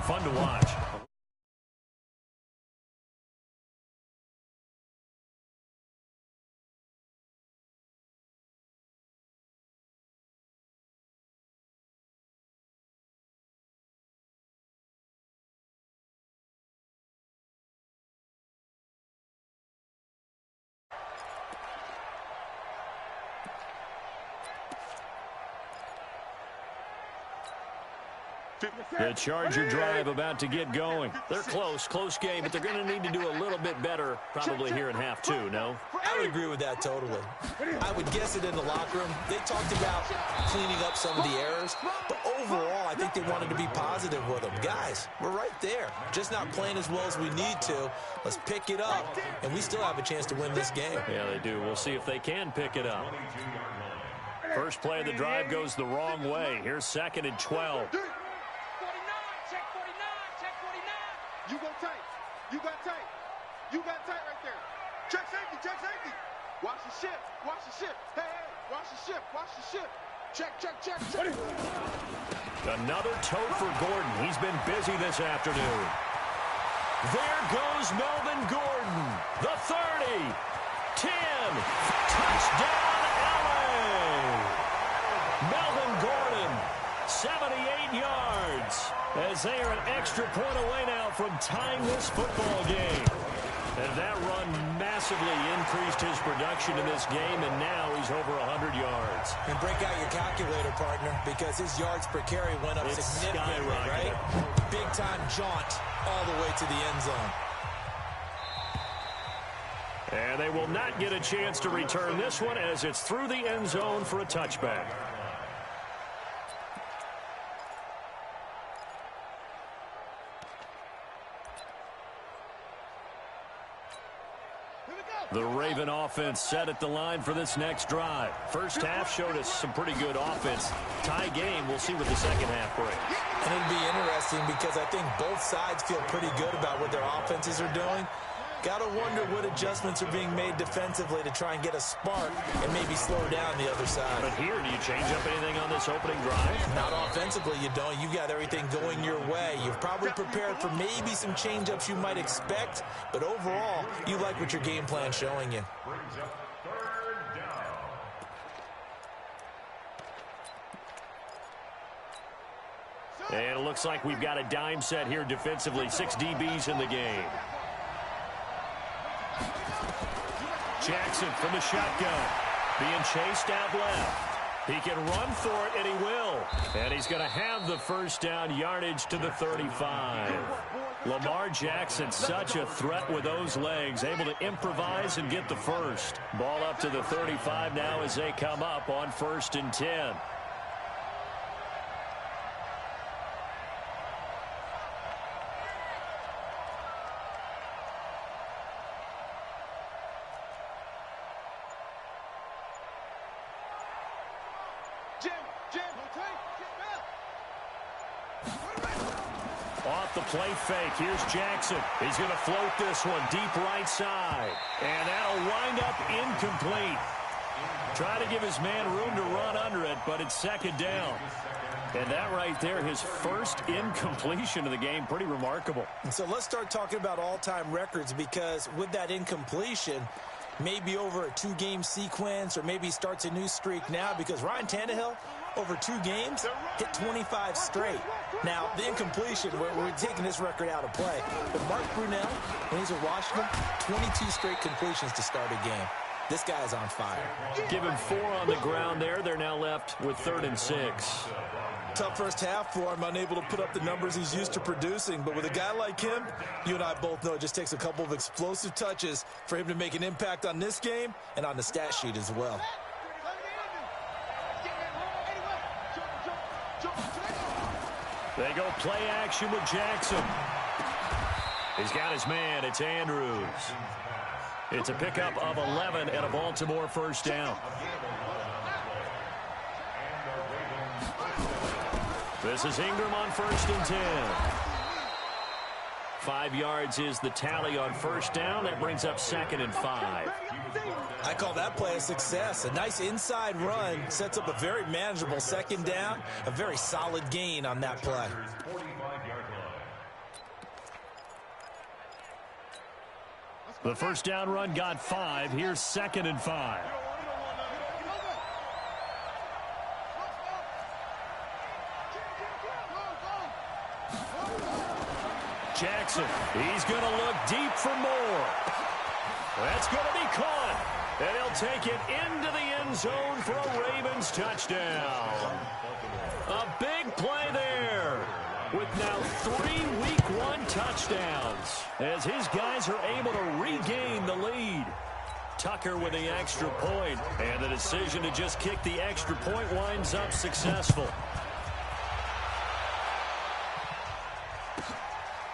fun to watch. The Charger drive about to get going. They're close game, but they're going to need to do a little bit better probably here in half two, no? I would agree with that totally. I would guess it in the locker room. They talked about cleaning up some of the errors, but overall, I think they wanted to be positive with them. Guys, we're right there. Just not playing as well as we need to. Let's pick it up, and we still have a chance to win this game. Yeah, they do. We'll see if they can pick it up. First play of the drive goes the wrong way. Here's 2nd and 12. You go tight. You got tight. You got tight right there. Check safety. Check safety. Watch the ship. Watch the ship. Hey, watch the ship. Watch the ship. Check. Another tote for Gordon. He's been busy this afternoon. There goes Melvin Gordon. The 30. 10. Touchdown, LA. Melvin Gordon, 78 yards. As they are an extra point away now from tying this football game. And that run massively increased his production in this game, and now he's over 100 yards. And break out your calculator, partner, because his yards per carry went up significantly, right? Big-time jaunt all the way to the end zone. And they will not get a chance to return this one as it's through the end zone for a touchback. The Raven offense set at the line for this next drive. First half showed us some pretty good offense. Tie game, we'll see what the second half brings. And it'll be interesting because I think both sides feel pretty good about what their offenses are doing. Got to wonder what adjustments are being made defensively to try and get a spark and maybe slow down the other side. But here, do you change up anything on this opening drive? Not offensively, you don't. You got everything going your way. You've probably prepared for maybe some change-ups you might expect, but overall, you like what your game plan's showing you. And it looks like we've got a dime set here defensively. 6 DBs in the game. Jackson from the shotgun. Being chased out left. He can run for it, and he will. And he's going to have the first down yardage to the 35. Lamar Jackson, such a threat with those legs, able to improvise and get the first. Ball up to the 35 now as they come up on 1st and 10. Off the play fake, here's Jackson. He's going to float this one deep right side. And that'll wind up incomplete. Try to give his man room to run under it, but it's 2nd down. And that right there, his first incompletion of the game, pretty remarkable. And so let's start talking about all-time records, because with that incompletion, maybe over a 2-game sequence, or maybe starts a new streak now, because Ryan Tannehill, over 2 games, hit 25 straight. Now, the incompletion, we're taking this record out of play. But Mark Brunell, when he's with Washington, 22 straight completions to start a game. This guy's on fire. Give him 4 on the ground there. They're now left with 3rd and 6. Tough first half for him, unable to put up the numbers he's used to producing. But with a guy like him, you and I both know it just takes a couple of explosive touches for him to make an impact on this game and on the stat sheet as well. They go play action with Jackson. He's got his man. It's Andrews. It's a pickup of 11 and a Baltimore first down. This is Ingram on 1st and 10. 5 yards is the tally on first down. That brings up 2nd and 5. I call that play a success. A nice inside run sets up a very manageable 2nd down. A very solid gain on that play. The first down run got 5. Here's 2nd and 5. Jackson, he's going to look deep for more. That's going to be caught. And he'll take it into the end zone for a Ravens touchdown. A big play there with now 3 Week 1 touchdowns as his guys are able to regain the lead. Tucker with the extra point, and the decision to just kick the extra point winds up successful.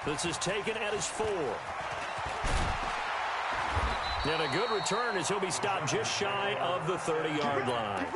This is taken at his 4. And a good return as he'll be stopped just shy of the 30-yard line.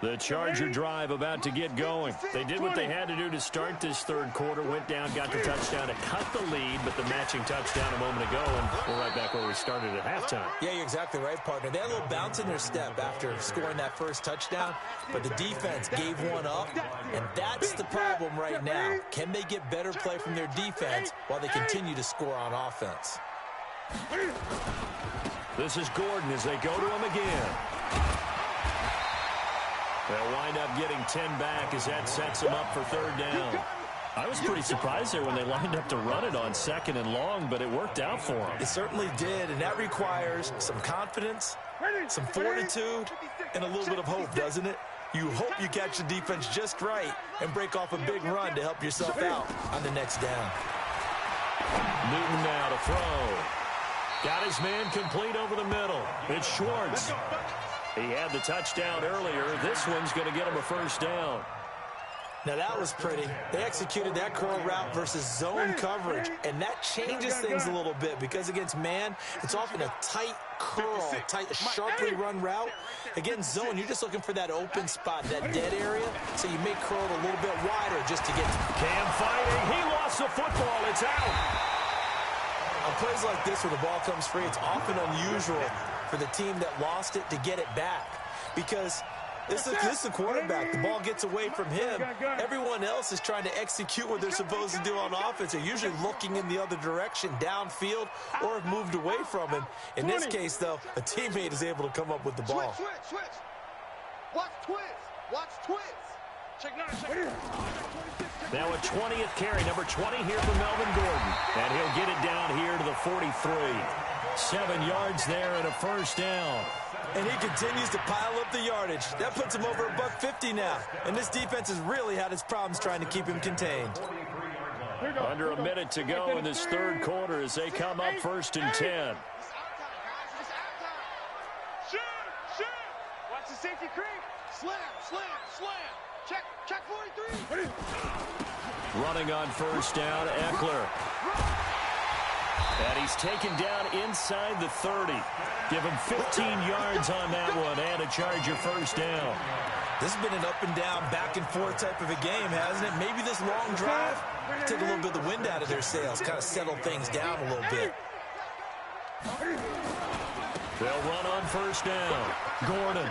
The Charger drive about to get going. They did what they had to do to start this third quarter, went down, got the touchdown to cut the lead, but the matching touchdown a moment ago, and we're right back where we started at halftime. Yeah, you're exactly right, partner. They had a little bounce in their step after scoring that first touchdown, but the defense gave one up, and that's the problem right now. Can they get better play from their defense while they continue to score on offense? This is Gordon as they go to him again. They'll wind up getting 10 back as that sets them up for third down. I was pretty surprised there when they lined up to run it on 2nd and long, but it worked out for them. It certainly did, and that requires some confidence, some fortitude, and a little bit of hope, doesn't it? You hope you catch the defense just right and break off a big run to help yourself out on the next down. Newton now to throw. Got his man complete over the middle. It's Schwartz. He had the touchdown earlier. This one's going to get him a first down. Now, that was pretty. They executed that curl route versus zone coverage, and that changes things a little bit because against man, it's often a tight curl, sharply run route. Against zone, you're just looking for that open spot, that dead area, so you may curl it a little bit wider just to get to Cam fighting. He lost the football. It's out. On plays like this where the ball comes free, it's often unusual for the team that lost it to get it back because this is a quarterback. The ball gets away from him. Everyone else is trying to execute what they're supposed to do on offense. They're usually looking in the other direction, downfield, or have moved away from him. In this case, though, a teammate is able to come up with the ball. Switch. Watch twins. Check 9, check. Now a 20th carry, number 20 here for Melvin Gordon. And he'll get it down here to the 43. 7 yards there and a first down. And he continues to pile up the yardage. That puts him over $150 now. And this defense has really had its problems trying to keep him contained. Under a minute to go in this third quarter as they come up 1st and 10. Shoot. Watch the safety creep. Slam. Check 43. Running on first down, Eckler. And he's taken down inside the 30. Give him 15 yards on that one and a Charger first down. This has been an up and down, back and forth type of a game, hasn't it? Maybe this long drive took a little bit of the wind out of their sails, kind of settled things down a little bit. They'll run on first down. Gordon.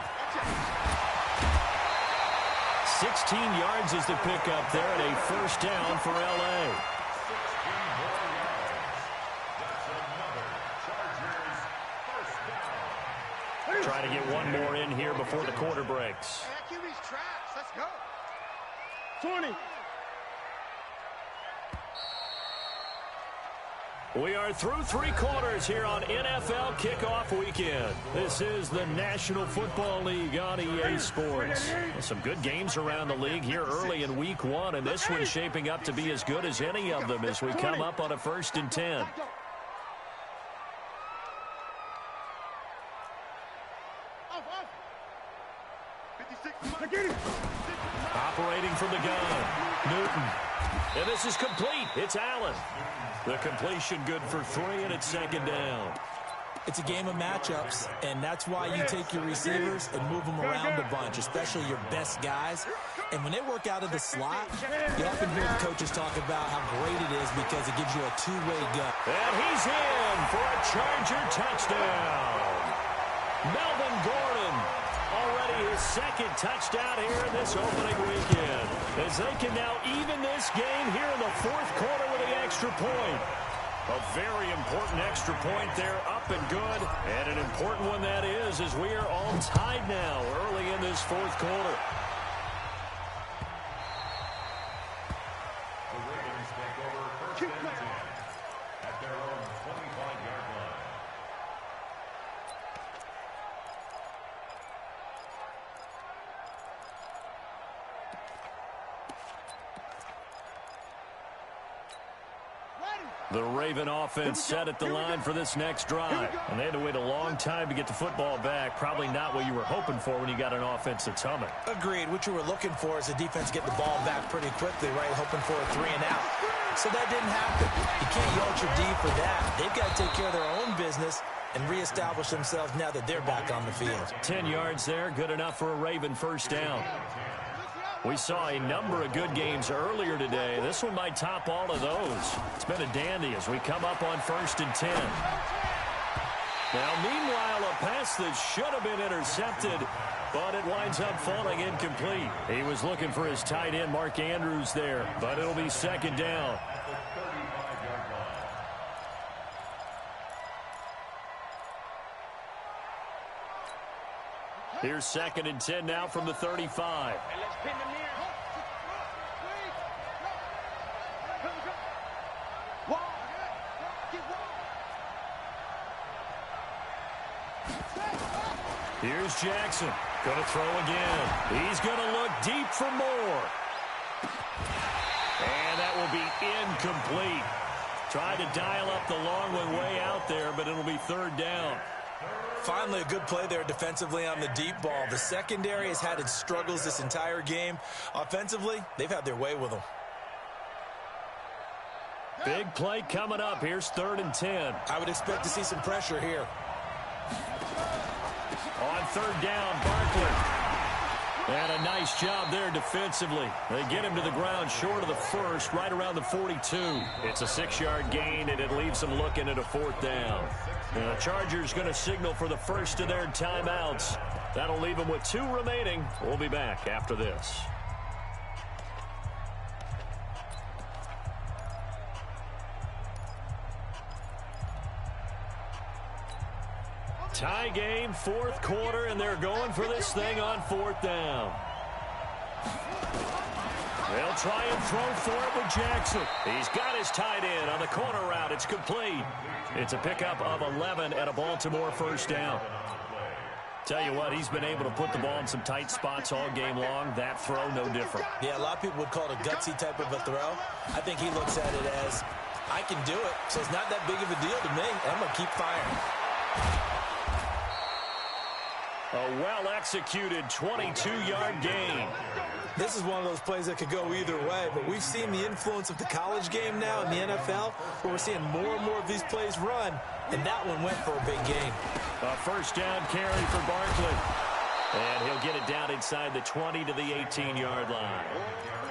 16 yards is the pickup there and a first down for L.A. Try to get one more in here before the quarter breaks. Let's go. 20. We are through three quarters here on NFL Kickoff Weekend. This is the National Football League on EA Sports. Some good games around the league here early in Week 1, and this one's shaping up to be as good as any of them as we come up on a 1st and 10. Operating from the gun, Newton. And this is complete. It's Allen. The completion good for 3, and it's 2nd down. It's a game of matchups, and that's why you take your receivers and move them around a bunch, especially your best guys. And when they work out of the slot, you often hear the coaches talk about how great it is because it gives you a two-way gun. And he's in for a Charger touchdown. Melvin Gordon, already his 2nd touchdown here in this opening weekend, as they can now even this game here in the 4th quarter with the extra point. A very important extra point there, up and good, and an important one that is, as we are all tied now early in this 4th quarter. The Ravens take over 1st and 10 at their own 25-yard line. The Raven offense set at the line for this next drive. And they had to wait a long time to get the football back. Probably not what you were hoping for when you got an offense that's humming. Agreed. What you were looking for is the defense get the ball back pretty quickly, right? Hoping for a 3 and out. So that didn't happen. You can't yell at your D for that. They've got to take care of their own business and reestablish themselves now that they're back on the field. 10 yards there, good enough for a Raven 1st down. We saw a number of good games earlier today. This one might top all of those. It's been a dandy as we come up on 1st and 10. Now, meanwhile, a pass that should have been intercepted, but it winds up falling incomplete. He was looking for his tight end, Mark Andrews, there, but it'll be 2nd down. Here's 2nd and 10 now from the 35. Here's Jackson. Going to throw again. He's going to look deep for more. And that will be incomplete. Tried to dial up the long one way out there, but it'll be 3rd down. Finally, a good play there defensively on the deep ball. The secondary has had its struggles this entire game. Offensively, they've had their way with them. Big play coming up. Here's 3rd and 10. I would expect to see some pressure here. On 3rd down, Barkley. And a nice job there defensively. They get him to the ground short of the 1st, right around the 42. It's a 6-yard gain, and it leaves them looking at a 4th down. The Chargers going to signal for the first of their timeouts. That'll leave them with 2 remaining. We'll be back after this. Tie game, 4th quarter, and they're going for this thing on 4th down. They'll try and throw for it with Jackson. He's got his tight end on the corner route. It's complete. It's a pickup of 11 and a Baltimore 1st down. Tell you what, he's been able to put the ball in some tight spots all game long. That throw, no different. Yeah, a lot of people would call it a gutsy type of a throw. I think he looks at it as, I can do it, so it's not that big of a deal to me. I'm going to keep firing. A well-executed 22-yard gain. This is one of those plays that could go either way, but we've seen the influence of the college game now in the NFL, where we're seeing more and more of these plays run, and that one went for a big gain. A 1st down carry for Barkley. And he'll get it down inside the 20 to the 18-yard line.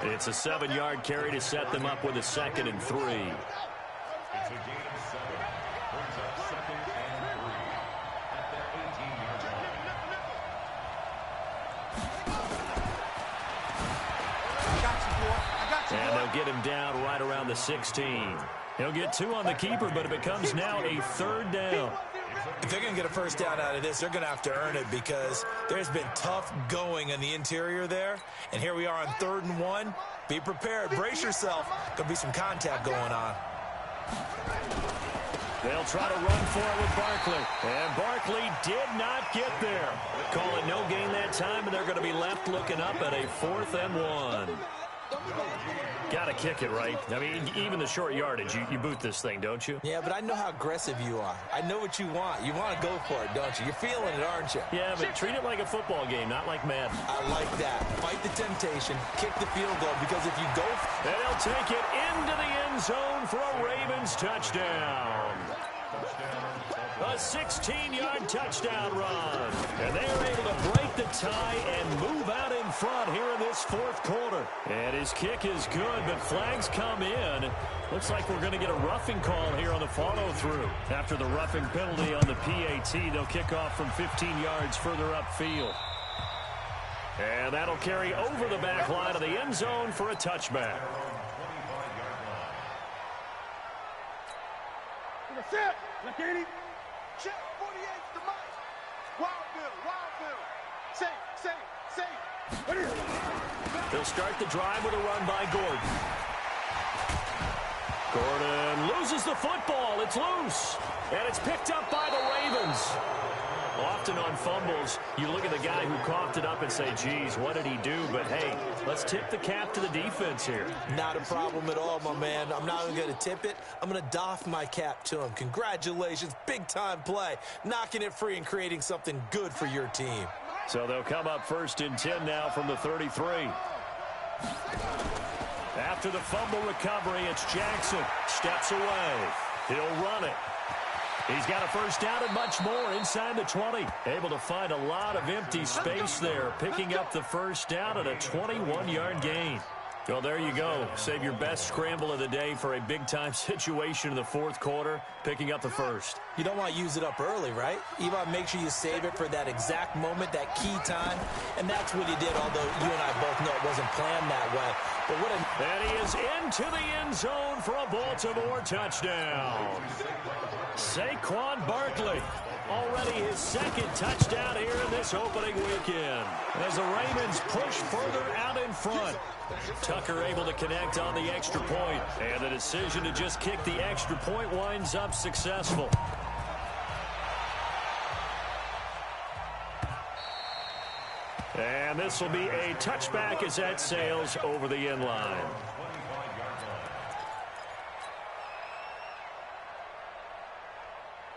It's a 7-yard carry to set them up with a 2nd and 3. It's a gain of 7. Brings up 2nd and 3 at their 18-yard line. And they'll get him down right around the 16. He'll get 2 on the keeper, but it becomes now a 3rd down. If they're going to get a 1st down out of this, they're going to have to earn it because there's been tough going in the interior there. And here we are on 3rd and 1. Be prepared. Brace yourself. Going to be some contact going on. They'll try to run for it with Barkley. And Barkley did not get there. Call it no gain that time, and they're going to be left looking up at a 4th and 1. Got to kick it, right? I mean, even the short yardage, you boot this thing, don't you? Yeah, but I know how aggressive you are. I know what you want. You want to go for it, don't you? You're feeling it, aren't you? Yeah, but treat it like a football game, not like Madden. I like that. Fight the temptation. Kick the field goal, because if you go... And they'll take it into the end zone for a Ravens touchdown. A 16-yard touchdown run. And they are able to break the tie and move out in front here in this 4th quarter. And his kick is good, but flags come in. Looks like we're going to get a roughing call here on the follow-through. After the roughing penalty on the PAT, they'll kick off from 15 yards further upfield. And that'll carry over the back line of the end zone for a touchback. Set. Look at him. Check 48 to Mike. Wildville. Safe. They'll start the drive with a run by Gordon. Gordon loses the football. It's loose. And it's picked up by the Ravens. Often on fumbles, you look at the guy who coughed it up and say, geez, what did he do? But, hey, let's tip the cap to the defense here. Not a problem at all, my man. I'm not even going to tip it. I'm going to doff my cap to him. Congratulations. Big-time play. Knocking it free and creating something good for your team. So they'll come up 1st and 10 now from the 33. After the fumble recovery, it's Jackson. Steps away. He'll run it. He's got a first down and much more inside the 20. Able to find a lot of empty space there, picking up the first down at a 21-yard gain. Well, there you go. Save your best scramble of the day for a big-time situation in the 4th quarter, picking up the first. You don't want to use it up early, right? You want to make sure you save it for that exact moment, that key time. And that's what he did, although you and I both know it wasn't planned that way. But what a... And he is into the end zone for a Baltimore touchdown. Saquon Barkley. Already his 2nd touchdown here in this opening weekend. As the Ravens push further out in front. Tucker able to connect on the extra point. And the decision to just kick the extra point winds up successful. And this will be a touchback as that sails over the end line.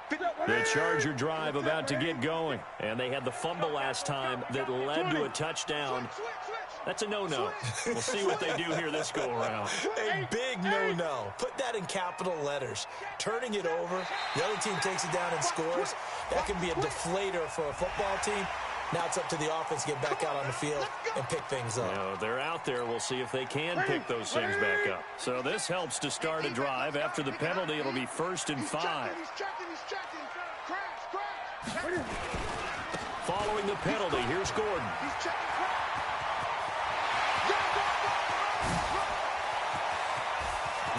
The Charger drive about to get going. And they had the fumble last time that led to a touchdown. That's a no-no. We'll see what they do here this go-around. A big no-no. Put that in capital letters. Turning it over, the other team takes it down and scores. That can be a deflator for a football team. Now it's up to the offense to get back out on the field and pick things up. You know, they're out there. We'll see if they can pick those things back up. So this helps to start a drive. After the penalty, it'll be 1st and 5. Following the penalty, here's Gordon.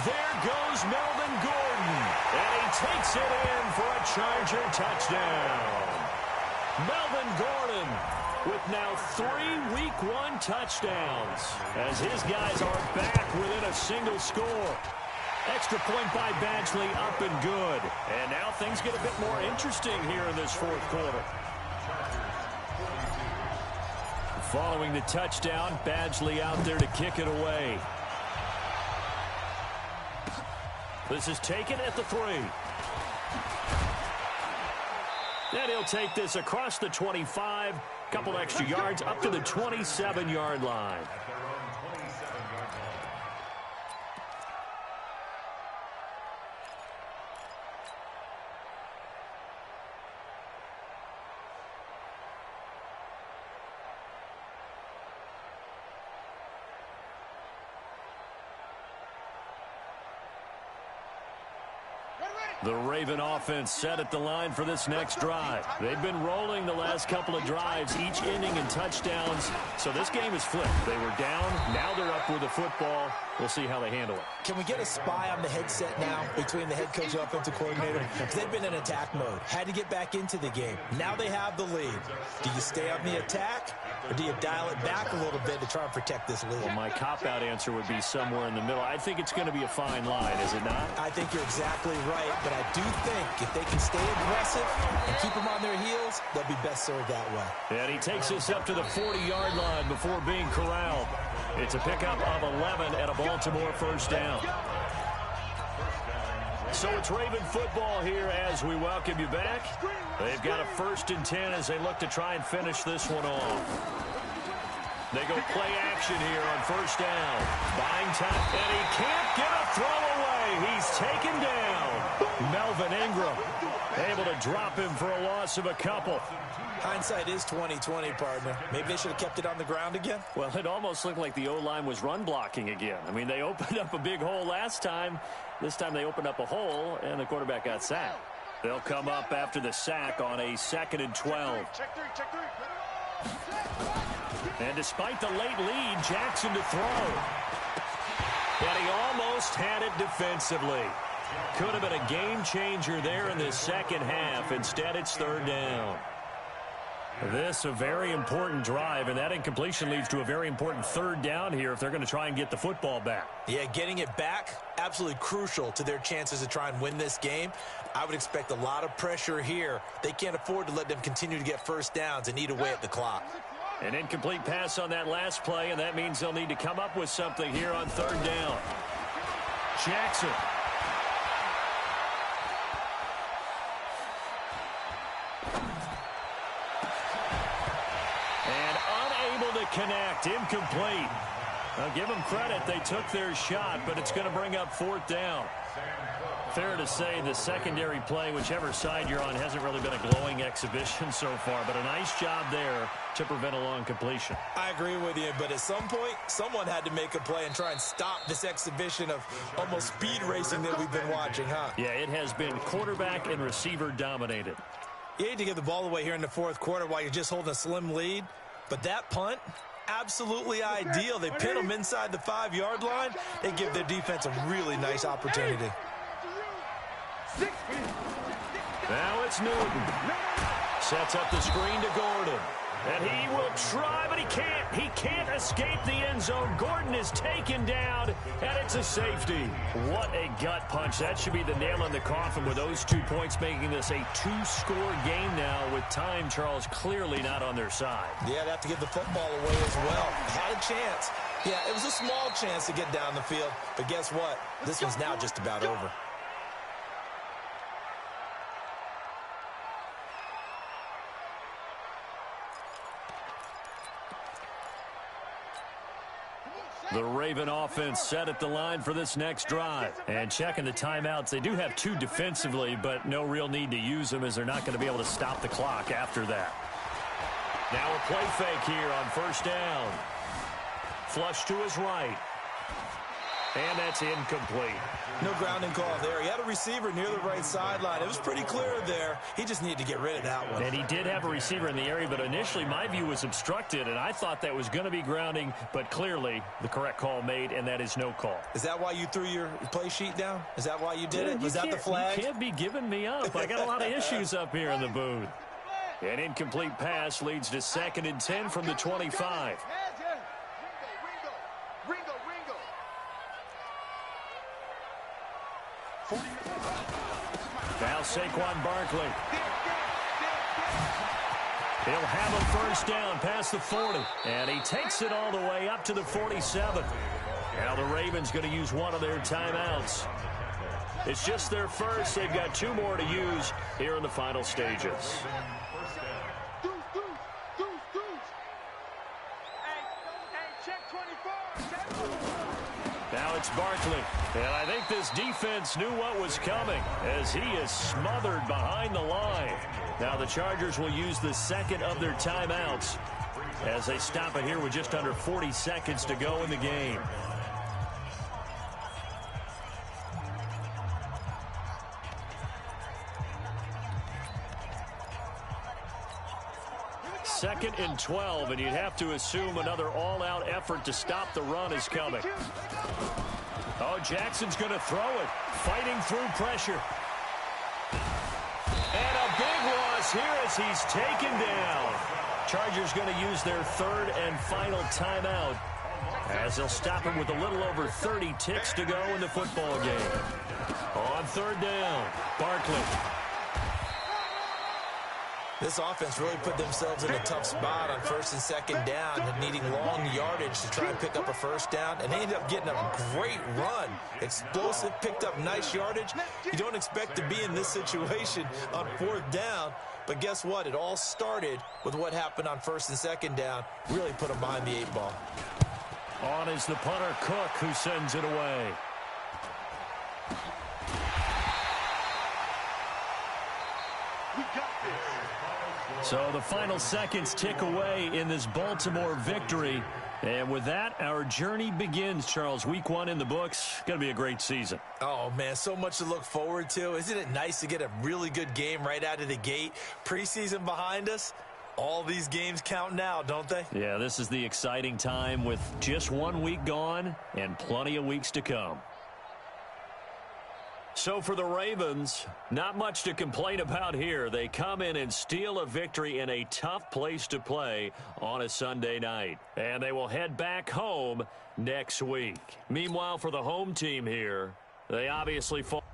There goes Melvin Gordon. And he takes it in for a Charger touchdown. Melvin Gordon with now 3 Week 1 touchdowns as his guys are back within a single score. Extra point by Badgley up and good. And now things get a bit more interesting here in this 4th quarter. Following the touchdown, Badgley out there to kick it away. This is taken at the 3. And he'll take this across the 25, couple extra yards up to the 27-yard line. The Raven offense set at the line for this next drive. They've been rolling the last couple of drives, each ending in touchdowns. So this game is flipped. They were down, now they're up with a the football. We'll see how they handle it. Can we get a spy on the headset now between the head coach and offensive coordinator? Because they've been in attack mode. Had to get back into the game. Now they have the lead. Do you stay on the attack, or do you dial it back a little bit to try and protect this lead? Well, my cop-out answer would be somewhere in the middle. I think it's going to be a fine line, is it not? I think you're exactly right, but I do think if they can stay aggressive and keep them on their heels, they'll be best served that way. And he takes us up to the 40-yard line before being corralled. It's a pickup of 11 and a Baltimore first down. So it's Raven football here as we welcome you back. They've got a 1st and 10 as they look to try and finish this one off. They go play action here on 1st down. Buying time, and he can't get a throw away. He's taken down. Melvin Ingram able to drop him for a loss of a couple. Hindsight is 20/20, partner. Maybe they should have kept it on the ground again. Well, it almost looked like the O-line was run blocking again. I mean, they opened up a big hole last time. This time they opened up a hole, and the quarterback got sacked. They'll come up after the sack on a 2nd and 12. Check three. And despite the late lead, Jackson to throw. And he almost had it defensively. Could have been a game changer there in the second half. Instead, it's 3rd down. This a very important drive, and that incompletion leads to a very important 3rd down here if they're going to try and get the football back. Yeah, getting it back, absolutely crucial to their chances to try and win this game. I would expect a lot of pressure here. They can't afford to let them continue to get first downs and eat away at the clock. An incomplete pass on that last play, and that means they'll need to come up with something here on 3rd down. Jackson. Connect, incomplete. I'll give them credit. They took their shot, but it's going to bring up 4th down. Fair to say the secondary play, whichever side you're on, hasn't really been a glowing exhibition so far, but a nice job there to prevent a long completion. I agree with you, but at some point, someone had to make a play and try and stop this exhibition of almost speed racing that we've been watching, huh? Yeah, it has been quarterback and receiver dominated. You hate to give the ball away here in the 4th quarter while you're just holding a slim lead. But that punt, absolutely ideal. They pin them inside the 5-yard line. They give their defense a really nice opportunity. Now it's Newton. Sets up the screen to Gordon. And he will try, but he can't. He can't escape the end zone. Gordon is taken down, and it's a safety. What a gut punch. That should be the nail in the coffin with those 2 points, making this a 2-score game now with time, Charles, clearly not on their side. Yeah, they have to give the football away as well. Had a chance. Yeah, it was a small chance to get down the field. But guess what? This one's now just about over. The Raven offense set at the line for this next drive. And checking the timeouts, they do have 2 defensively, but no real need to use them as they're not going to be able to stop the clock after that. Now a play fake here on 1st down. Flush to his right. And that's incomplete. No grounding call there. He had a receiver near the right sideline. It was pretty clear there. He just needed to get rid of that one. And he did have a receiver in the area, but initially my view was obstructed, and I thought that was going to be grounding, but clearly the correct call made, and that is no call. Is that why you threw your play sheet down? Is that why you did it? Was that the flag? You can't be giving me up. I got a lot of issues up here in the booth. An incomplete pass leads to 2nd and 10 from the 25. Now Saquon Barkley. He'll have a 1st down past the 40. And he takes it all the way up to the 47. Now the Ravens going to use one of their timeouts. It's just their first. They've got 2 more to use here in the final stages. Now it's Barkley. And I think this defense knew what was coming as he is smothered behind the line. Now the Chargers will use the 2nd of their timeouts as they stop it here with just under 40 seconds to go in the game. 2nd and 12, and you'd have to assume another all-out effort to stop the run is coming. Oh, Jackson's going to throw it, fighting through pressure. And a big loss here as he's taken down. Chargers going to use their 3rd and final timeout as they'll stop him with a little over 30 ticks to go in the football game. On 3rd down, Barkley. This offense really put themselves in a tough spot on 1st and 2nd down and needing long yardage to try and pick up a 1st down. And they ended up getting a great run. Explosive, picked up nice yardage. You don't expect to be in this situation on 4th down. But guess what? It all started with what happened on 1st and 2nd down. Really put them behind the 8 ball. On is the punter, Cook, who sends it away. We got this. So the final seconds tick away in this Baltimore victory. And with that, our journey begins, Charles. Week 1 in the books. Going to be a great season. Oh, man, so much to look forward to. Isn't it nice to get a really good game right out of the gate? Preseason behind us. All these games count now, don't they? Yeah, this is the exciting time with just 1 week gone and plenty of weeks to come. So for the Ravens, not much to complain about here. They come in and steal a victory in a tough place to play on a Sunday night. And they will head back home next week. Meanwhile, for the home team here, they obviously fall.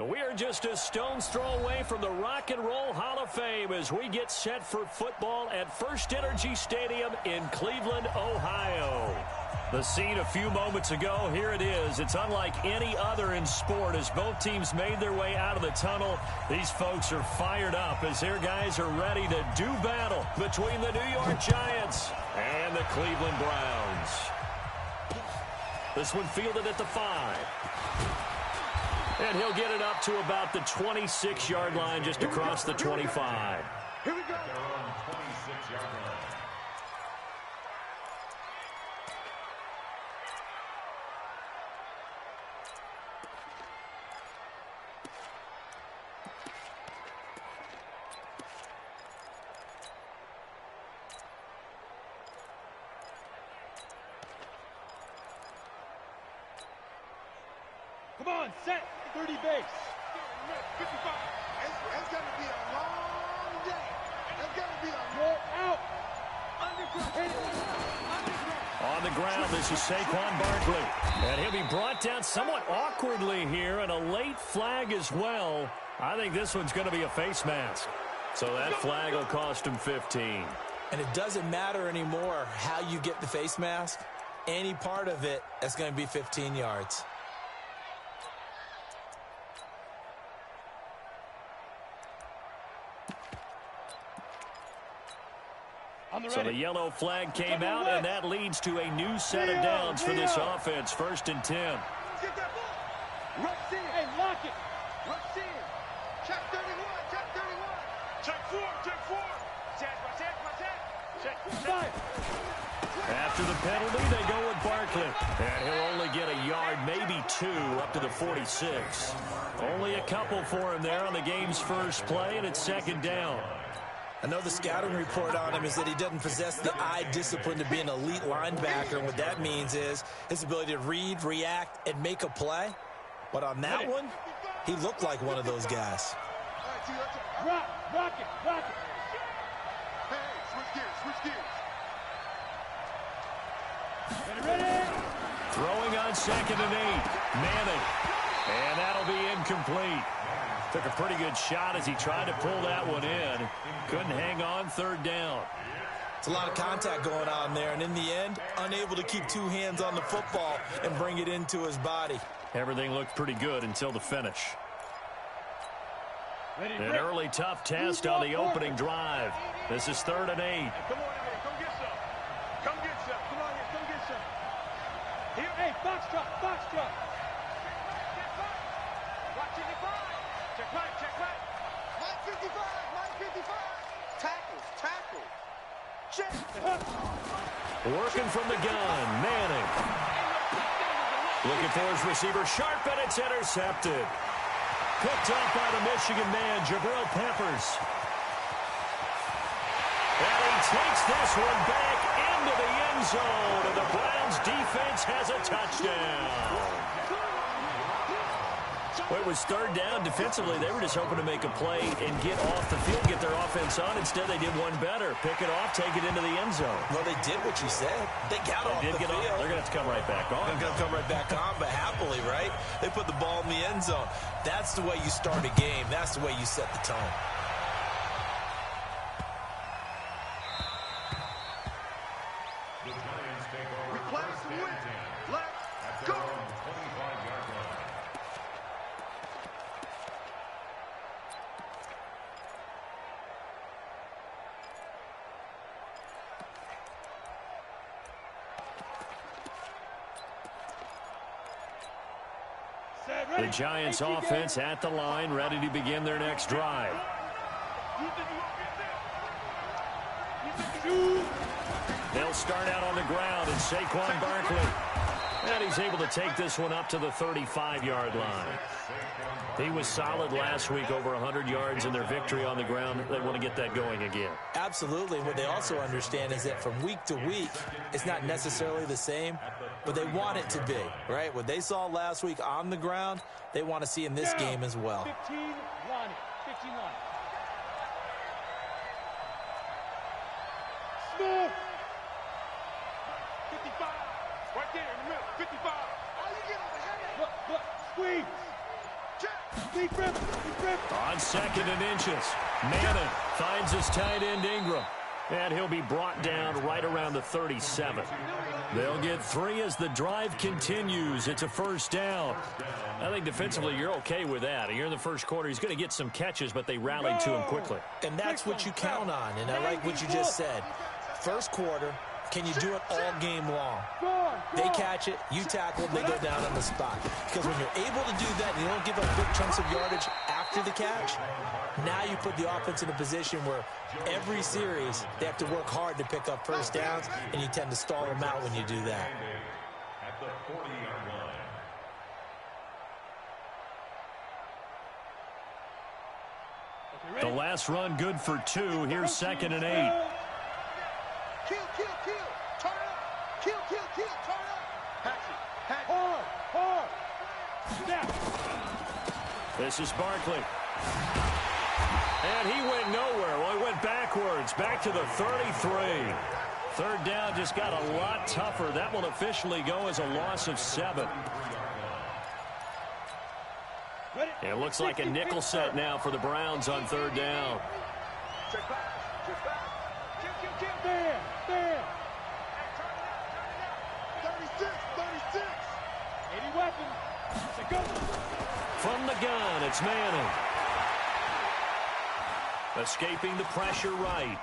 We are just a stone's throw away from the Rock and Roll Hall of Fame as we get set for football at First Energy Stadium in Cleveland, Ohio. The scene a few moments ago, here it is. It's unlike any other in sport as both teams made their way out of the tunnel. These folks are fired up as their guys are ready to do battle between the New York Giants and the Cleveland Browns. This one fielded at the 5. And he'll get it up to about the 26-yard line just across the 25. Here we go. At their own 26-yard line. Come on, set 30 base. 55. It's going to be a long day. It's going to be a Roll out. underground. Hit it. On the ground, this is Saquon Barkley. And he'll be brought down somewhat awkwardly here, and a late flag as well. I think this one's going to be a face mask. So that flag will cost him 15. And it doesn't matter anymore how you get the face mask. Any part of it, that's going to be 15 yards. So the yellow flag came out, and that leads to a new set of downs for this offense. 1st and 10. Get that ball. Rush in. Hey, lock it. Rush in. Check 31. Check 31. Check 4. Check 4. Check. Five. After the penalty, they go with Barkley. And he'll only get a yard, maybe 2, up to the 46. Only a couple for him there on the game's first play, and it's 2nd down. I know the scouting report on him is that he doesn't possess the eye discipline to be an elite linebacker. And what that means is his ability to read, react, and make a play. But on that one, he looked like one of those guys. All right, T, let's go. Rock it. Hey, switch gears. Ready? Throwing on 2nd and 8. Manning. And that'll be incomplete. Took a pretty good shot as he tried to pull that one in. Couldn't hang on. 3rd down. It's a lot of contact going on there, and in the end, unable to keep 2 hands on the football and bring it into his body. Everything looked pretty good until the finish. Ready, An early tough test on the opening drive. This is 3rd and 8. Come on in here. Come get some. Come get some. Come on here. Come get some. Here. Hey, foxtrot. Watch it, check right. Line 55. Tackle. Check. Working from the gun. Manning. Looking for his receiver. Sharp, and it's intercepted. Picked up by the Michigan man, Jabril Peppers. And he takes this one back into the end zone, and the Browns defense has a touchdown. Well, it was 3rd down. Defensively, they were just hoping to make a play and get off the field, get their offense on. Instead, they did one better. Pick it off, take it into the end zone. Well, they did what you said. They got off the field. They're going to have to come right back on. They're going to come right back on, but happily, right? They put the ball in the end zone. That's the way you start a game. That's the way you set the tone. The Giants take over We play first to and win. 10 Let's at go. their own 25-yard line. Set, The ready. Giants Hey, offense at the line, ready to begin their next drive. They'll start out on the ground, and Saquon Barkley. And he's able to take this one up to the 35-yard line. He was solid last week, over 100 yards in their victory on the ground. They want to get that going again. Absolutely. What they also understand is that from week to week, it's not necessarily the same, but they want it to be, right? What they saw last week on the ground, they want to see in this game as well. 15 line. Smith. 55. Right there in the middle. 55. Oh, you get over the head. Look. Squeeze. Deep rip. Deep rip. On 2nd and inches, Manning finds his tight end Ingram. And he'll be brought down right around the 37. They'll get 3 as the drive continues. It's a first down. I think defensively you're okay with that. You're in the first quarter. He's going to get some catches, but they rallied to him quickly. And that's what you count on, and I like what you just said. First quarter, can you do it all game long? They catch it, you tackle, they go down on the spot. Because when you're able to do that and you don't give up big chunks of yardage after the catch, now you put the offense in a position where every series they have to work hard to pick up first downs, and you tend to stall them out when you do that. At the 40-yard line. The last run good for 2. Here's 2nd and 8. Kill, kill, kill. Turn up. Kill, kill, kill. Turn up. Hatch it. Hatch it. Hard. Snap. This is Barkley. And he went nowhere. Well, he went backwards. Back to the 33. 3rd down just got a lot tougher. That will officially go as a loss of 7. It looks like a nickel set now for the Browns on 3rd down. Check back. Check back. Kill, kill, kill. There. 36. 36. 80 weapons. Let's go. From the gun, it's Manning. Escaping the pressure right.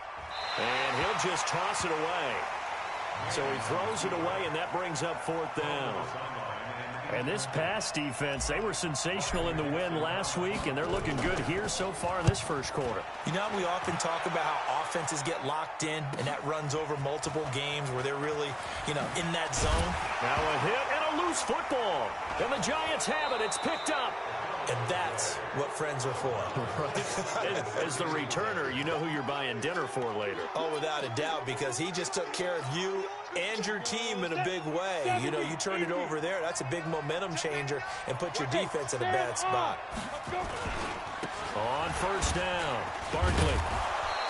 And he'll just toss it away. So he throws it away, and that brings up 4th down. And this pass defense, they were sensational in the win last week, and they're looking good here so far in this first quarter. You know, we often talk about how offenses get locked in, and that runs over multiple games where they're really, in that zone. Now a hit and a loose football. And the Giants have it. It's picked up. And that's what friends are for. As the returner, you know who you're buying dinner for later. Oh, without a doubt, because he just took care of you and your team in a big way. You turn it over there, that's a big momentum changer and put your defense in a bad spot. On 1st down, Barkley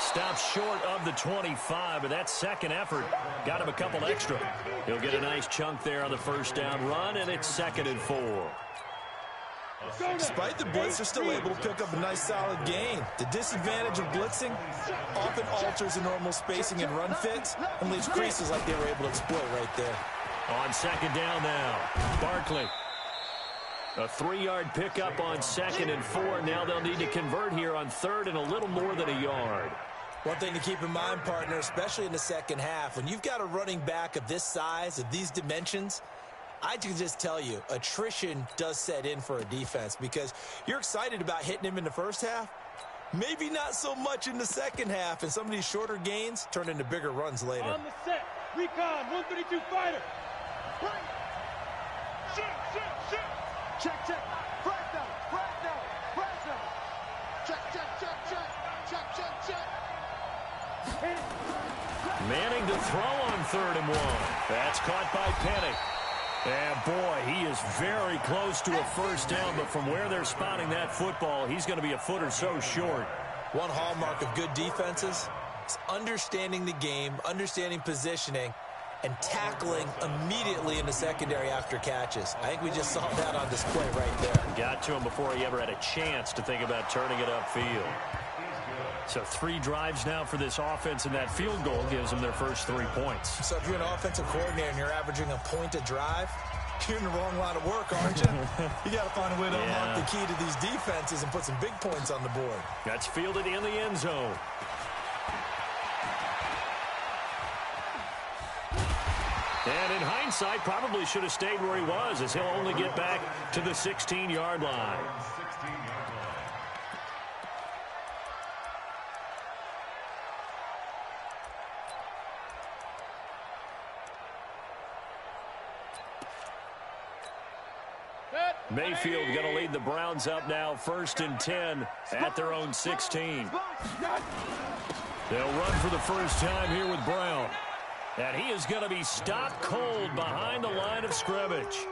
stops short of the 25, but that second effort got him a couple extra. He'll get a nice chunk there on the 1st down run, and it's 2nd and 4. Despite the blitz, they're still able to pick up a nice solid gain. The disadvantage of blitzing often alters the normal spacing and run fits and leaves creases like they were able to exploit right there. On 2nd down now, Barkley. A 3-yard pickup on 2nd and 4. Now they'll need to convert here on 3rd and a little more than a yard. One thing to keep in mind, partner, especially in the second half, when you've got a running back of this size, of these dimensions, I can just tell you, attrition does set in for a defense because you're excited about hitting him in the first half. Maybe not so much in the second half, and some of these shorter gains turn into bigger runs later. On the set. Recon, 132 fighter. Shoot. Check. Flag down. Check. Manning to throw on 3rd and 1. That's caught by Penny. And boy, he is very close to a first down, but from where they're spotting that football, he's going to be a foot or so short. One hallmark of good defenses is understanding the game, understanding positioning, and tackling immediately in the secondary after catches. I think we just saw that on display right there. Got to him before he ever had a chance to think about turning it upfield. So 3 drives now for this offense, and that field goal gives them their first 3 points. So if you're an offensive coordinator and you're averaging a point a drive, you're in the wrong line of work, aren't you? You got to find a way to unlock the key to these defenses and put some big points on the board. That's fielded in the end zone. And in hindsight, probably should have stayed where he was, as he'll only get back to the 16-yard line. Mayfield going to lead the Browns up now, 1st and 10 at their own 16. They'll run for the first time here with Brown. And he is going to be stopped cold behind the line of scrimmage.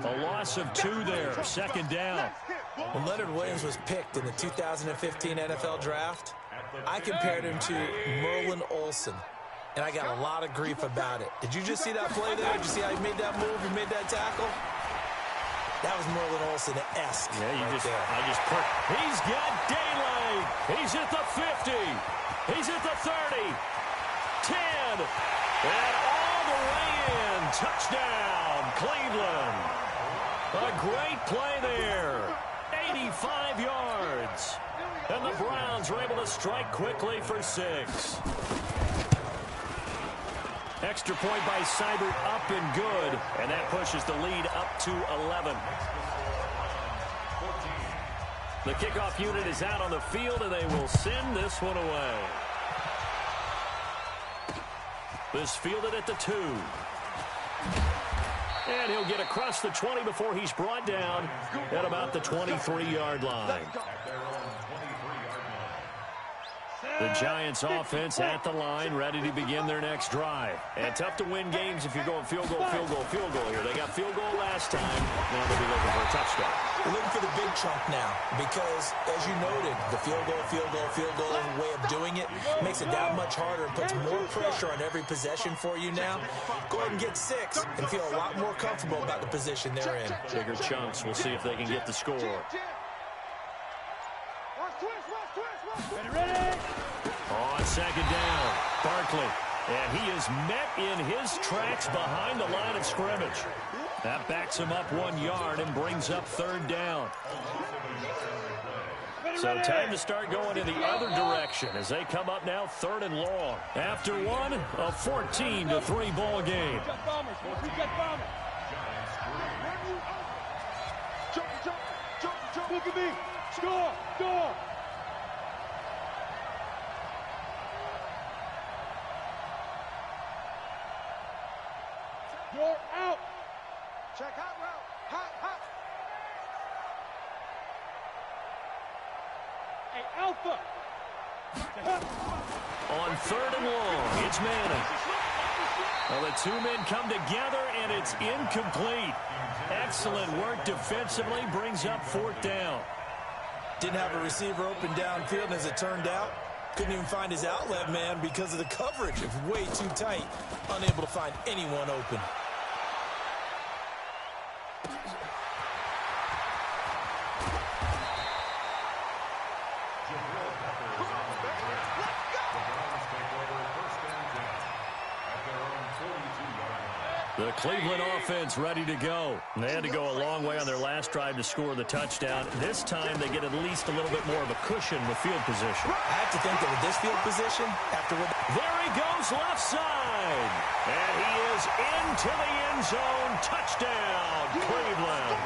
A loss of 2 there, 2nd down. When Leonard Williams was picked in the 2015 NFL Draft, I compared him to Merlin Olsen. And I got a lot of grief about it. Did you just see that play there? Did you see how he made that move? He made that tackle? That was Merlin Olsen-esque. Yeah, right I just put. He's got daylight. He's at the 50. He's at the 30. 10. And all the way in. Touchdown, Cleveland. A great play there. 85 yards. And the Browns are able to strike quickly for 6. Extra point by Seibert, up and good. And that pushes the lead up to 11. The kickoff unit is out on the field, and they will send this one away. This fielded at the 2. And he'll get across the 20 before he's brought down at about the 23-yard line. The Giants offense at the line, ready to begin their next drive. And tough to win games if you're going field goal, field goal, field goal here. They got field goal last time. Now they'll be looking for a touchdown. We're looking for the big chunk now because, as you noted, the field goal way of doing it makes it that much harder and puts more pressure on every possession for you now. Go ahead and get 6 and feel a lot more comfortable about the position they're in. Bigger chunks. We'll see if they can get the score. Ready? On second down, Barkley. And he is met in his tracks behind the line of scrimmage. That backs him up 1 yard and brings up third down. So time to start going in the other direction as they come up now 3rd and long. After one, a 14-3 ball game. Look at me. Score. Score. You're out. Check hot route. Hot. Hey, Alpha. On 3rd and long, it's Manning. Well, the 2 men come together, and it's incomplete. Excellent work defensively, brings up 4th down. Didn't have a receiver open downfield, and as it turned out, couldn't even find his outlet man because of the coverage. It was way too tight, unable to find anyone open. The Cleveland offense ready to go. They had to go a long way on their last drive to score the touchdown. This time they get at least a little bit more of a cushion with field position. I have to think that with this field position, after what... There he goes left side. And he is into the end zone. Touchdown, Cleveland.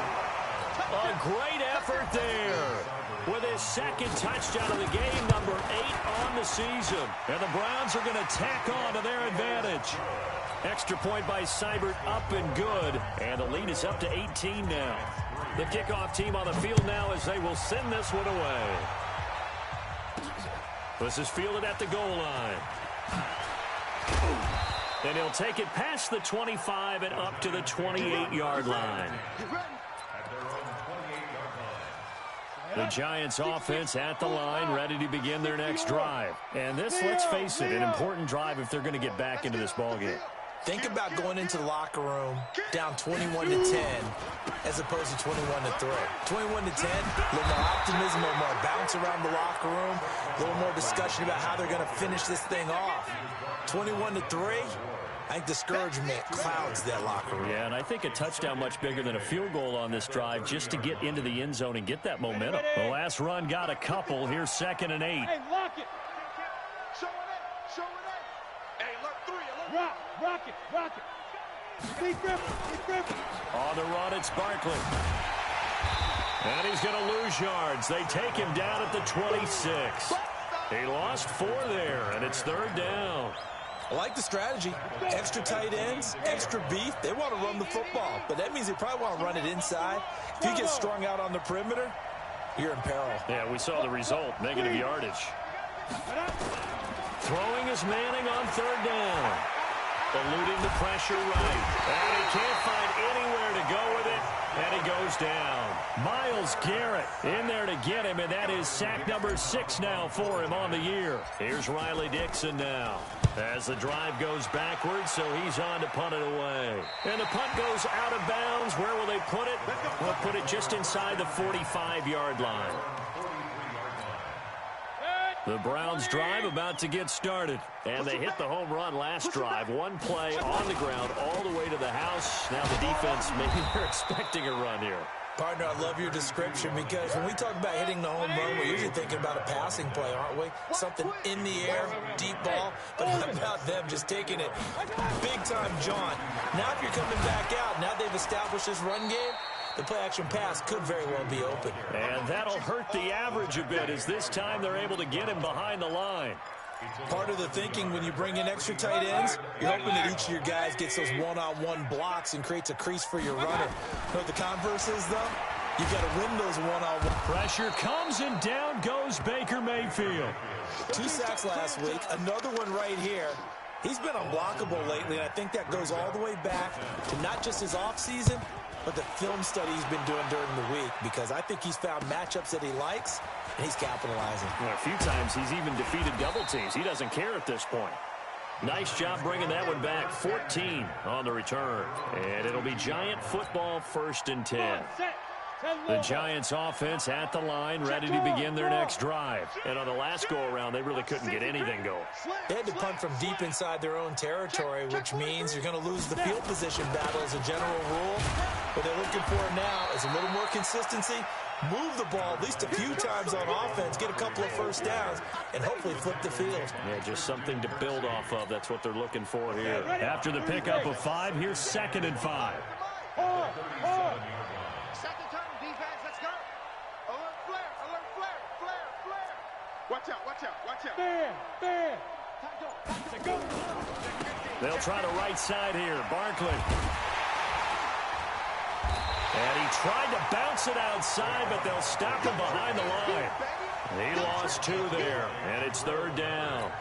A great effort there. With his 2nd touchdown of the game, number 8 on the season. And the Browns are going to tack on to their advantage. Extra point by Seibert, up and good. And the lead is up to 18 now. The kickoff team on the field now as they will send this one away. This is fielded at the goal line. And he'll take it past the 25 and up to the 28-yard line. The Giants offense at the line, ready to begin their next drive. And this, let's face it, an important drive if they're going to get back into this ballgame. Think about going into the locker room down 21-10 as opposed to 21-3. 21-10, a little more optimism, a little more bounce around the locker room, a little more discussion about how they're going to finish this thing off. 21-3, I think discouragement clouds that locker room. Yeah, and I think a touchdown much bigger than a field goal on this drive just to get into the end zone and get that momentum. The last run got a couple. Here's 2nd and 8. Hey, lock it. Show it. Hey, look, 3. Rock it. Lee Griffin. On the run, it's Barkley. And he's going to lose yards. They take him down at the 26. He lost 4 there, and it's 3rd down. I like the strategy. Extra tight ends, extra beef. They want to run the football, but that means they probably want to run it inside. If you get strung out on the perimeter, you're in peril. Yeah, we saw the result, negative yardage. Throwing is Manning on 3rd down. Eluding the pressure right. And he can't find anywhere to go with it. And he goes down. Myles Garrett in there to get him, and that is sack number 6 now for him on the year. Here's Riley Dixon now as the drive goes backwards, so he's on to punt it away. And the punt goes out of bounds. Where will they put it? They'll put it just inside the 45-yard line. The Browns drive about to get started. And they hit the home run last drive. One play on the ground all the way to the house. Now the defense, maybe they're expecting a run here. Partner, I love your description because when we talk about hitting the home run, we're usually thinking about a passing play, aren't we? Something in the air, deep ball. But how about them just taking it big-time jaunt? Now if you're coming back out, now they've established this run game, the play-action pass could very well be open. And that'll hurt the average a bit as this time they're able to get him behind the line. Part of the thinking when you bring in extra tight ends, you're hoping that each of your guys gets those one-on-one blocks and creates a crease for your runner. You know what the converse is, though? You've got to win those one-on-one. Pressure comes, and down goes Baker Mayfield. 2 sacks last week, another one right here. He's been unblockable lately, and I think that goes all the way back to not just his offseason, but the film study he's been doing during the week, because I think he's found matchups that he likes, and he's capitalizing. Well, a few times he's even defeated double teams. He doesn't care at this point. Nice job bringing that one back. 14 on the return. And it'll be Giant football, 1st and 10. The Giants offense at the line, ready to begin their next drive. And on the last go-around, they really couldn't get anything going. They had to punt from deep inside their own territory, which means you're going to lose the field position battle as a general rule. What they're looking for now is a little more consistency, move the ball at least a few times on offense, get a couple of first downs, and hopefully flip the field. Yeah, just something to build off of. That's what they're looking for here. After the pickup of 5, here's 2nd and 5. Second time, defense, let's go. Alert flare. Watch out. Bear. They'll try the right side here. Barkley. And he tried to bounce it outside, but they'll stop him behind the line. He lost 2 there, and it's 3rd down.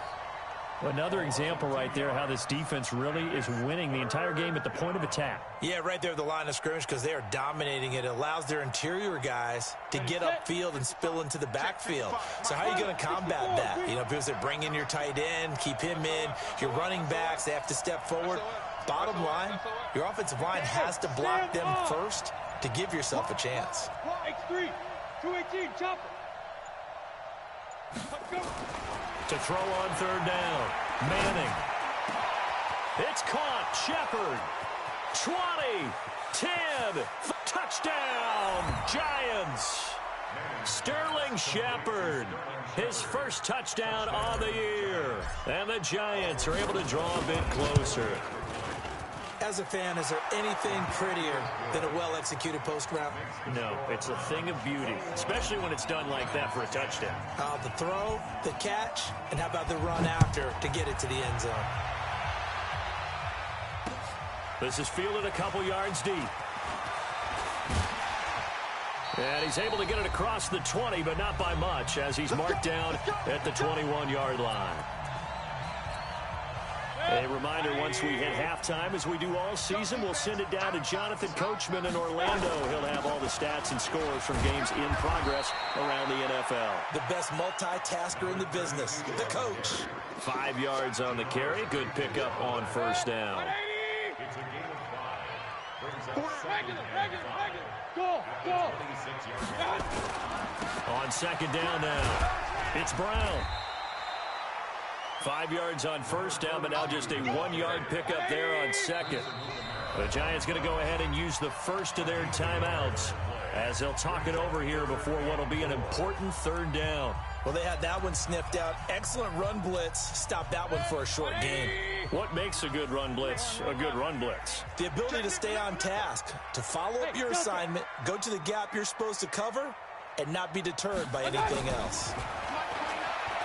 Another example right there how this defense really is winning the entire game at the point of attack. Yeah, right there at the line of scrimmage because they are dominating it. It allows their interior guys to get upfield and spill into the backfield. So how are you going to combat that? You know, if they bring in your tight end, keep him in, your running backs, they have to step forward. Bottom line, your offensive line has to block them first to give yourself a chance. X3, 218, chopper. To throw on 3rd down. Manning. It's caught. Shepard. 20. 10. Touchdown. Giants. Sterling Shepard. His first touchdown on the year. And the Giants are able to draw a bit closer. As a fan, is there anything prettier than a well-executed post route? No, it's a thing of beauty, especially when it's done like that for a touchdown. The throw, the catch, and how about the run after to get it to the end zone? This is fielded a couple yards deep. And he's able to get it across the 20, but not by much, as he's marked down at the 21-yard line. A reminder, once we hit halftime, as we do all season, we'll send it down to Jonathan Coachman in Orlando. He'll have all the stats and scores from games in progress around the NFL. The best multitasker in the business, the coach. 5 yards on the carry. Good pickup on 1st down. It's a game of 5. Regular. Go. On 2nd down now, it's Brown. 5 yards on 1st down, but now just a 1-yard pickup there on 2nd. The Giants going to go ahead and use the first of their timeouts as they'll talk it over here before what will be an important 3rd down. Well, they had that one sniffed out. Excellent run blitz. Stop that one for a short gain. What makes a good run blitz a good run blitz? The ability to stay on task, to follow up your assignment, go to the gap you're supposed to cover, and not be deterred by anything else.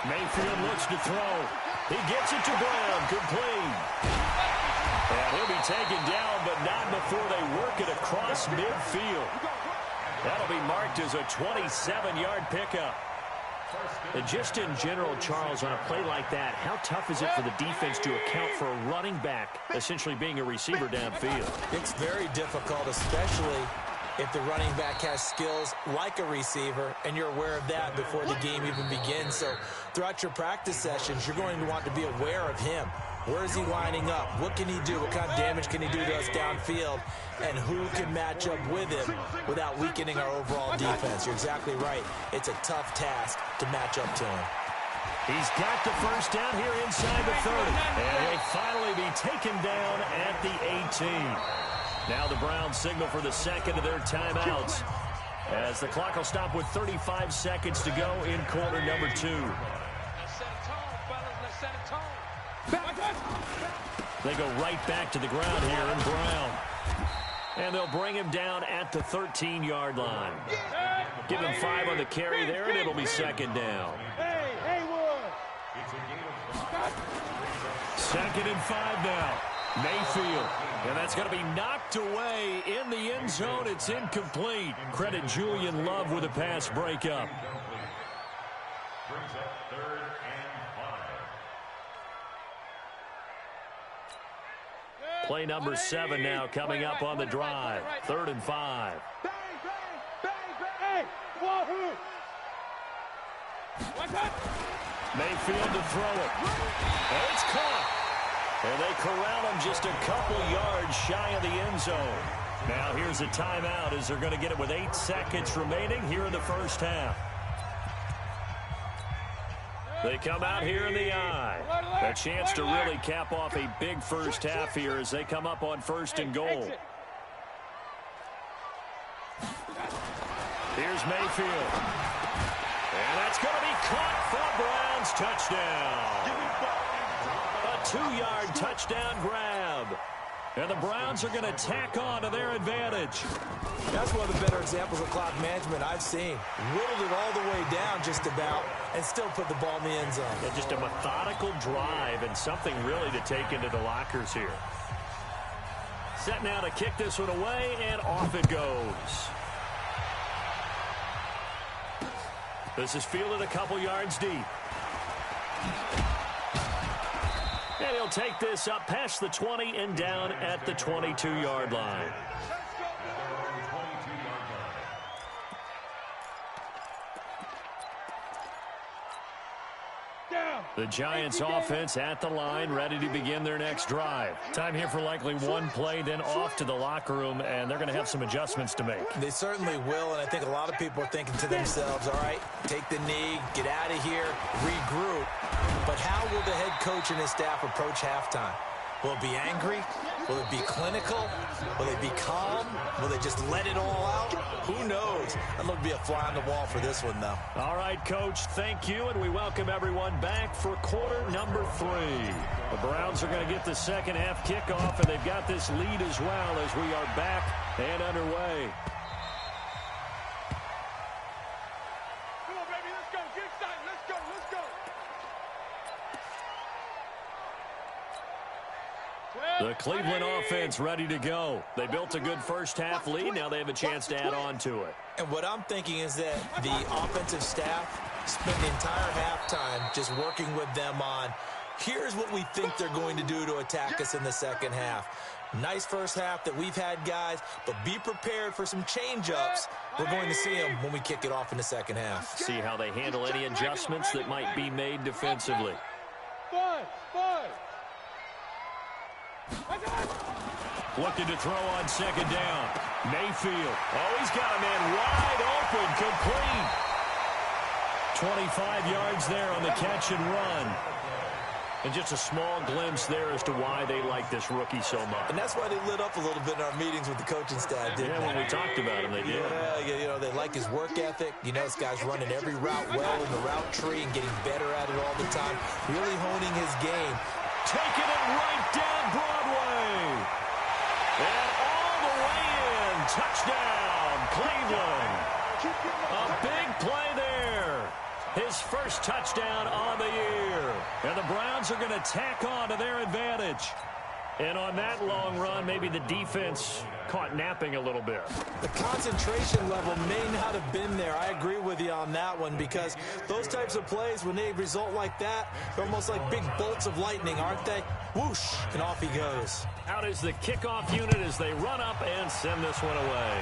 Mayfield looks to throw. He gets it to Brown. Complete. And he'll be taken down, but not before they work it across midfield. That'll be marked as a 27-yard pickup. And just in general, Charles, on a play like that, how tough is it for the defense to account for a running back essentially being a receiver downfield? It's very difficult, especially if the running back has skills like a receiver, and you're aware of that before the game even begins. So throughout your practice sessions, you're going to want to be aware of him. Where is he lining up? What can he do? What kind of damage can he do to us downfield? And who can match up with him without weakening our overall defense? You're exactly right. It's a tough task to match up to him. He's got the first down here inside the 30. And he'll finally be taken down at the 18. Now the Browns signal for the second of their timeouts, as the clock will stop with 35 seconds to go in quarter number 2. Let's set a tone, fellas. Let's set a tone. They go right back to the ground here in Brown. And they'll bring him down at the 13-yard line. Give him 5 on the carry there, and it'll be second down. Hey, Haywood. Second and 5 now. Mayfield. And that's going to be knocked away in the end zone. It's incomplete. Credit Julian Love with a pass breakup. Brings up 3rd and 5. Play number 7 now coming up on the drive. 3rd and 5. Bang, bang, bang, bang. Hey, Wahoo. What's that? Mayfield to throw it. And it's caught. And they corral him just a couple yards shy of the end zone. Now here's a timeout as they're going to get it with 8 seconds remaining here in the first half. They come out here in the eye. A chance to really cap off a big first half here as they come up on 1st and goal. Here's Mayfield. And that's going to be caught for Browns touchdown. A 2-yard touchdown grab. And the Browns are going to tack on to their advantage. That's one of the better examples of clock management I've seen. Whittled it all the way down just about and still put the ball in the end zone. And just a methodical drive and something really to take into the lockers here. Set now to kick this one away, and off it goes. This is fielded a couple yards deep. And he'll take this up past the 20 and down at the 22-yard line. The Giants offense at the line, ready to begin their next drive. Time here for likely one play, then off to the locker room, and they're going to have some adjustments to make. They certainly will, and I think a lot of people are thinking to themselves, all right, take the knee, get out of here, regroup. But how will the head coach and his staff approach halftime? Will it be angry? Will it be clinical? Will it be calm? Will they just let it all out? Who knows? I'd love to be a fly on the wall for this one, though. All right, Coach, thank you, and we welcome everyone back for quarter number 3. The Browns are going to get the second half kickoff, and they've got this lead as well as we are back and underway. Come on, baby, let's go. Get excited. Let's go, let's go. The Cleveland offense ready to go. They built a good first half lead. Now they have a chance to add on to it. And what I'm thinking is that the offensive staff spent the entire halftime just working with them on, here's what we think they're going to do to attack us in the second half. Nice first half that we've had, guys, but be prepared for some change-ups. We're going to see them when we kick it off in the second half. See how they handle any adjustments that might be made defensively. Five. Looking to throw on second down. Mayfield. Oh, he's got a man wide open, complete. 25 yards there on the catch and run. And just a small glimpse there as to why they like this rookie so much. And that's why they lit up a little bit in our meetings with the coaching staff, didn't they? When we talked about him, they did. Yeah, you know, they like his work ethic. You know, this guy's running every route well in the route tree and getting better at it all the time. Really honing his game. Taking it right down Broadway. And all the way in. Touchdown, Cleveland. A big play there. His first touchdown on the year. And the Browns are going to tack on to their advantage. And on that long run, maybe the defense caught napping a little bit. The concentration level may not have been there. I agree with you on that one, because those types of plays, when they result like that, they're almost like big bolts of lightning, aren't they? Whoosh, and off he goes. Out is the kickoff unit as they run up and send this one away.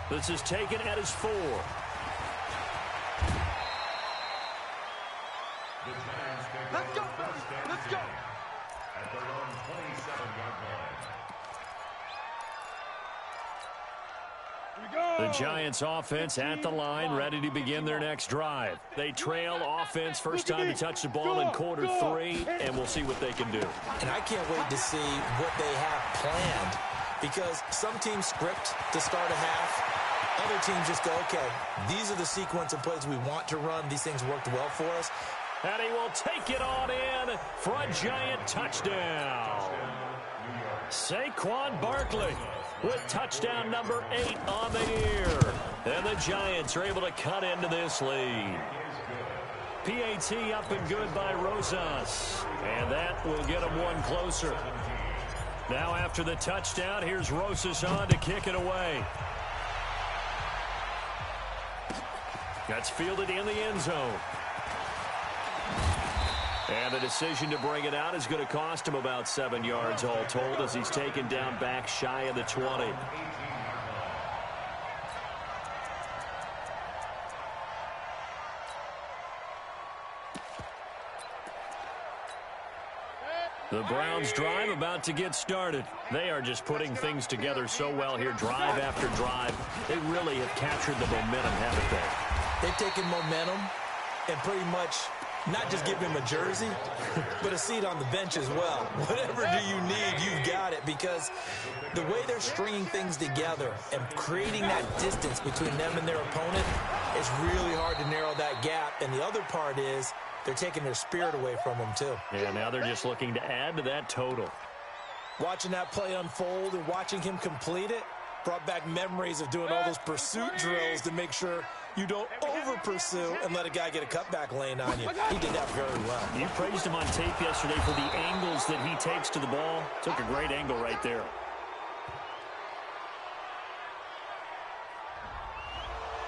This is taken at his 4. Let's go, baby. Let's go. At their own 27-yard line. The Giants offense at the line, ready to begin their next drive. They trail offense, first time to touch the ball in quarter 3, and we'll see what they can do. And I can't wait to see what they have planned, because some teams script to start a half. Other teams just go, okay, these are the sequence of plays we want to run. These things worked well for us. And he will take it on in for a Giant touchdown. Saquon Barkley with touchdown number 8 on the year. And the Giants are able to cut into this lead. PAT up and good by Rosas. And that will get them one closer. Now after the touchdown, here's Rosas on to kick it away. That's fielded in the end zone. And the decision to bring it out is going to cost him about 7 yards all told, as he's taken down back shy of the 20. The Browns drive about to get started. They are just putting things together so well here, drive after drive. They really have captured the momentum, haven't they? They've taken momentum and pretty much not just give him a jersey, but a seat on the bench as well. Whatever do you need, you've got it, because the way they're stringing things together and creating that distance between them and their opponent, it's really hard to narrow that gap. And the other part is they're taking their spirit away from him, too. Yeah, now they're just looking to add to that total. Watching that play unfold and watching him complete it brought back memories of doing all those pursuit drills to make sure you don't over-pursue and let a guy get a cutback lane on you. He did that very well. You praised him on tape yesterday for the angles that he takes to the ball. Took a great angle right there.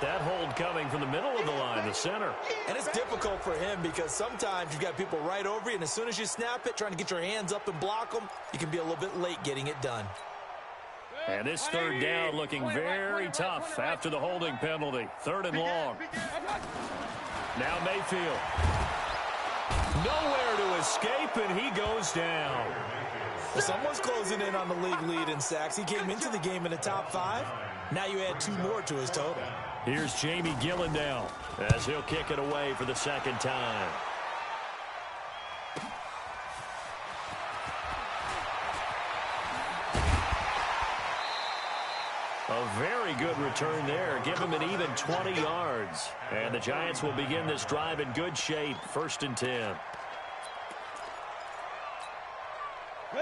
That hold coming from the middle of the line, the center. And it's difficult for him because sometimes you've got people right over you, and as soon as you snap it, trying to get your hands up and block them, you can be a little bit late getting it done. And this third down looking very tough after the holding penalty. 3rd and long. Now Mayfield. Nowhere to escape, and he goes down. Well, someone's closing in on the league lead in sacks. He came into the game in the top 5. Now you add 2 more to his total. Here's Jamie Gillen now as he'll kick it away for the 2nd time. A very good return there. Give him an even 20 yards. And the Giants will begin this drive in good shape. 1st and 10.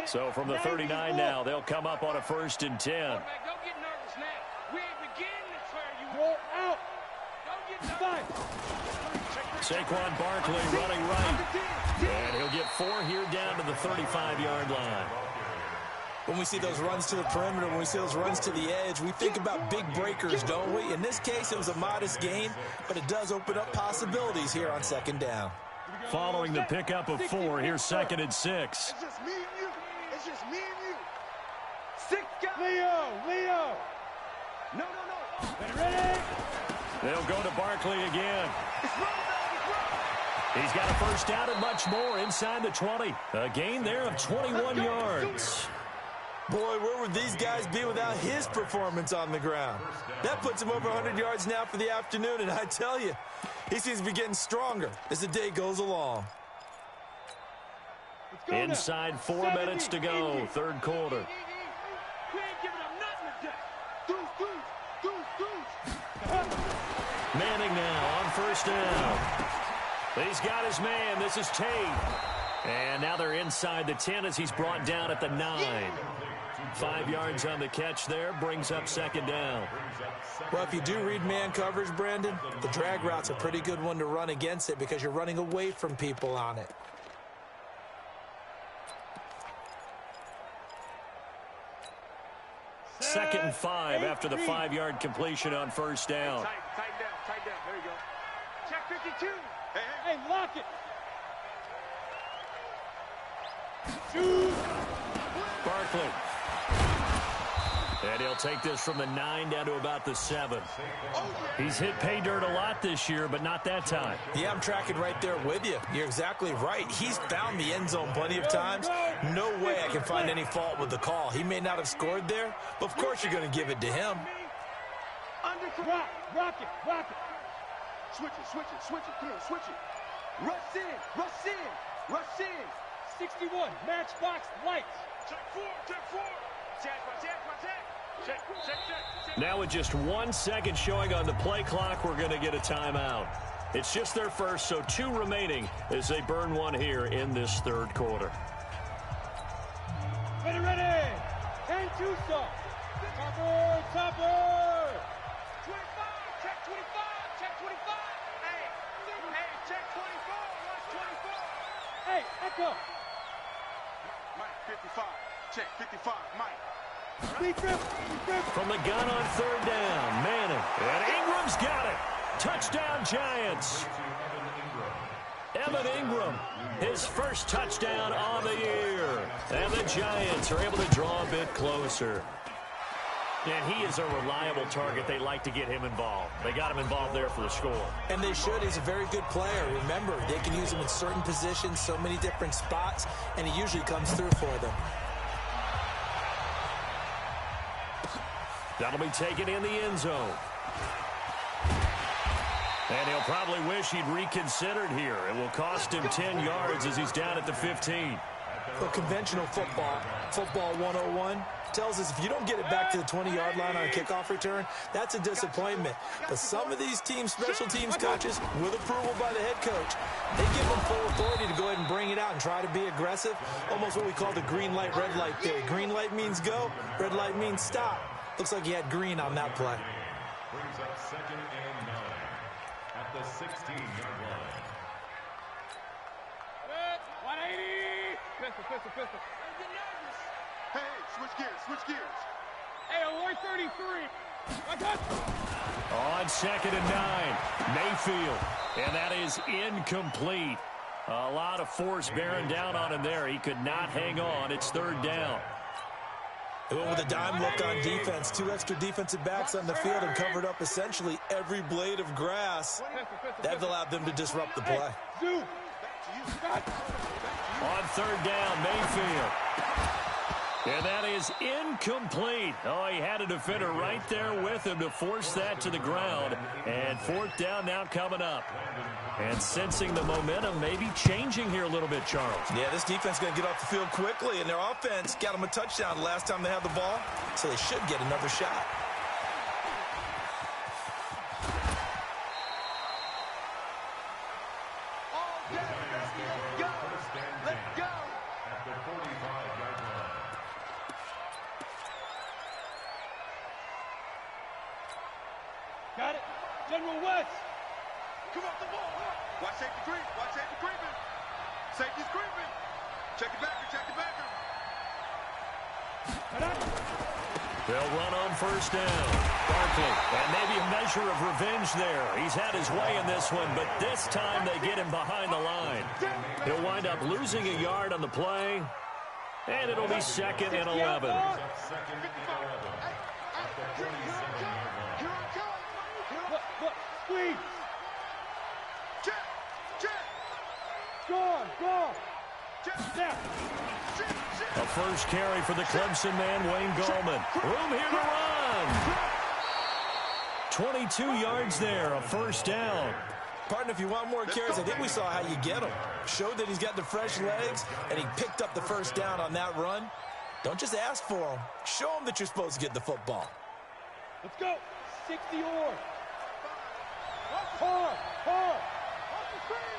So from the 39 now, they'll come up on a 1st and 10. Don't get nervous now. We ain't beginning to tear you roll out. Don't get nervous. Saquon Barkley running right. And he'll get 4 here down to the 35-yard line. When we see those runs to the perimeter, when we see those runs to the edge, we think about big breakers, don't we? In this case, it was a modest gain, but it does open up possibilities here on 2nd down. Following the pickup of 4, here's 2nd and 6. It's just me and you. It's just me and you. 6 guys. Leo. No. Ready? They'll go to Barkley again. It's run, baby. Run. He's got a 1st down and much more inside the 20. A gain there of 21 yards. Boy, where would these guys be without his performance on the ground? That puts him over 100 yards now for the afternoon, and I tell you, he seems to be getting stronger as the day goes along. Inside 4 minutes to go, 3rd quarter. We ain't giving up nothing today. Deuce. Manning now on 1st down. He's got his man. This is Tate. And now they're inside the 10 as he's brought down at the 9. 5 yards on the catch there, brings up 2nd down. Well, if you do read man coverage, Brandon, the drag route's a pretty good one to run against it because you're running away from people on it. Second and 5 after the 5-yard completion on 1st down. Tighten down. There you go. Check 52. Hey, lock it. Shoot. Barkley. And he'll take this from the 9 down to about the 7. He's hit pay dirt a lot this year, but not that time. Yeah, I'm tracking right there with you. You're exactly right. He's found the end zone plenty of times. No way I can find any fault with the call. He may not have scored there, but of course you're going to give it to him. Rock it. Switch it. Come on, switch it. Rush in. 61, matchbox lights. Check four. Check. Now with just 1 second showing on the play clock, we're going to get a timeout. It's just their first, so 2 remaining as they burn one here in this third quarter. Ready. And Tucson. Topper. 25. Check 25. Hey, check 24. Watch 24. Hey, Echo. Mike, 55. Check 55. Mike. Speed trip. From the gun on third down, Manning. And Ingram's got it. Touchdown, Giants. Evan Ingram, his first touchdown on the year. And the Giants are able to draw a bit closer. And he is a reliable target. They like to get him involved. They got him involved there for the score. And they should. He's a very good player. Remember, they can use him in certain positions, so many different spots, and he usually comes through for them. That'll be taken in the end zone. And he'll probably wish he'd reconsidered here. It will cost him 10 yards as he's down at the 15. Well, conventional football 101, tells us if you don't get it back to the 20-yard line on a kickoff return, that's a disappointment. But some of these special teams coaches, with approval by the head coach, they give them full authority to go ahead and bring it out and try to be aggressive. Almost what we call the green light, red light theory. Green light means go, red light means stop. Looks like he had green on that play. Brings up 2nd and 9 at the 16-yard line. 180. Pistol. Hey, switch gears. Hey, alert 33. On 2nd and 9, Mayfield. And that is incomplete. A lot of force bearing down on him there. He could not hang on. It's 3rd down. They went with a dime look on defense. 2 extra defensive backs on the field and covered up essentially every blade of grass. That allowed them to disrupt the play. On 3rd down, Mayfield. And that is incomplete. Oh, he had a defender right there with him to force that to the ground. And 4th down now coming up. And sensing the momentum maybe changing here a little bit, Charles. Yeah, this defense is going to get off the field quickly, and their offense got them a touchdown last time they had the ball, so they should get another shot. Let's go. At the 45-yard line. Got it. General West. Come off the ball. Watch safety creeping. Safety's creeping. Check it backer. They'll run on 1st down. Barkley, and maybe a measure of revenge there. He's had his way in this one, but this time they get him behind the line. He'll wind up losing a yard on the play, and it'll be 2nd and 11. 2nd and 11 at the 47-yard line. Look, squeeze. Check. Gone. Snap. A first carry for the Clemson man, Wayne Gallman. Room here to run. 22 yards there, a 1st down. Partner, if you want more carries, I think we saw how you get them. Showed that he's got the fresh legs, and he picked up the 1st down on that run. Don't just ask for them. Show them that you're supposed to get the football. Let's go. 60 or. Hard. Watch the screen.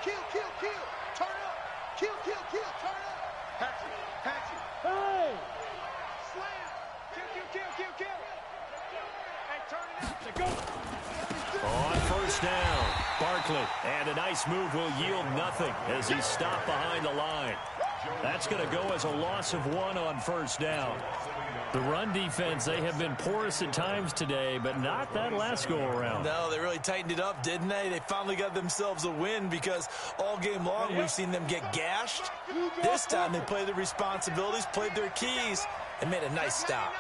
Kill. Turn up. Kill. Turn up. Hatchet. Hey. Slam. Kill. Hey, turn it up. Let's go. On 1st down, Barkley. And a nice move will yield nothing as he's stopped behind the line. That's going to go as a loss of 1 on first down. The run defense, they have been porous at times today, but not that last go-around. No, they really tightened it up, didn't they? They finally got themselves a win because all game long we've seen them get gashed. This time they played their responsibilities, played their keys, and made a nice stop.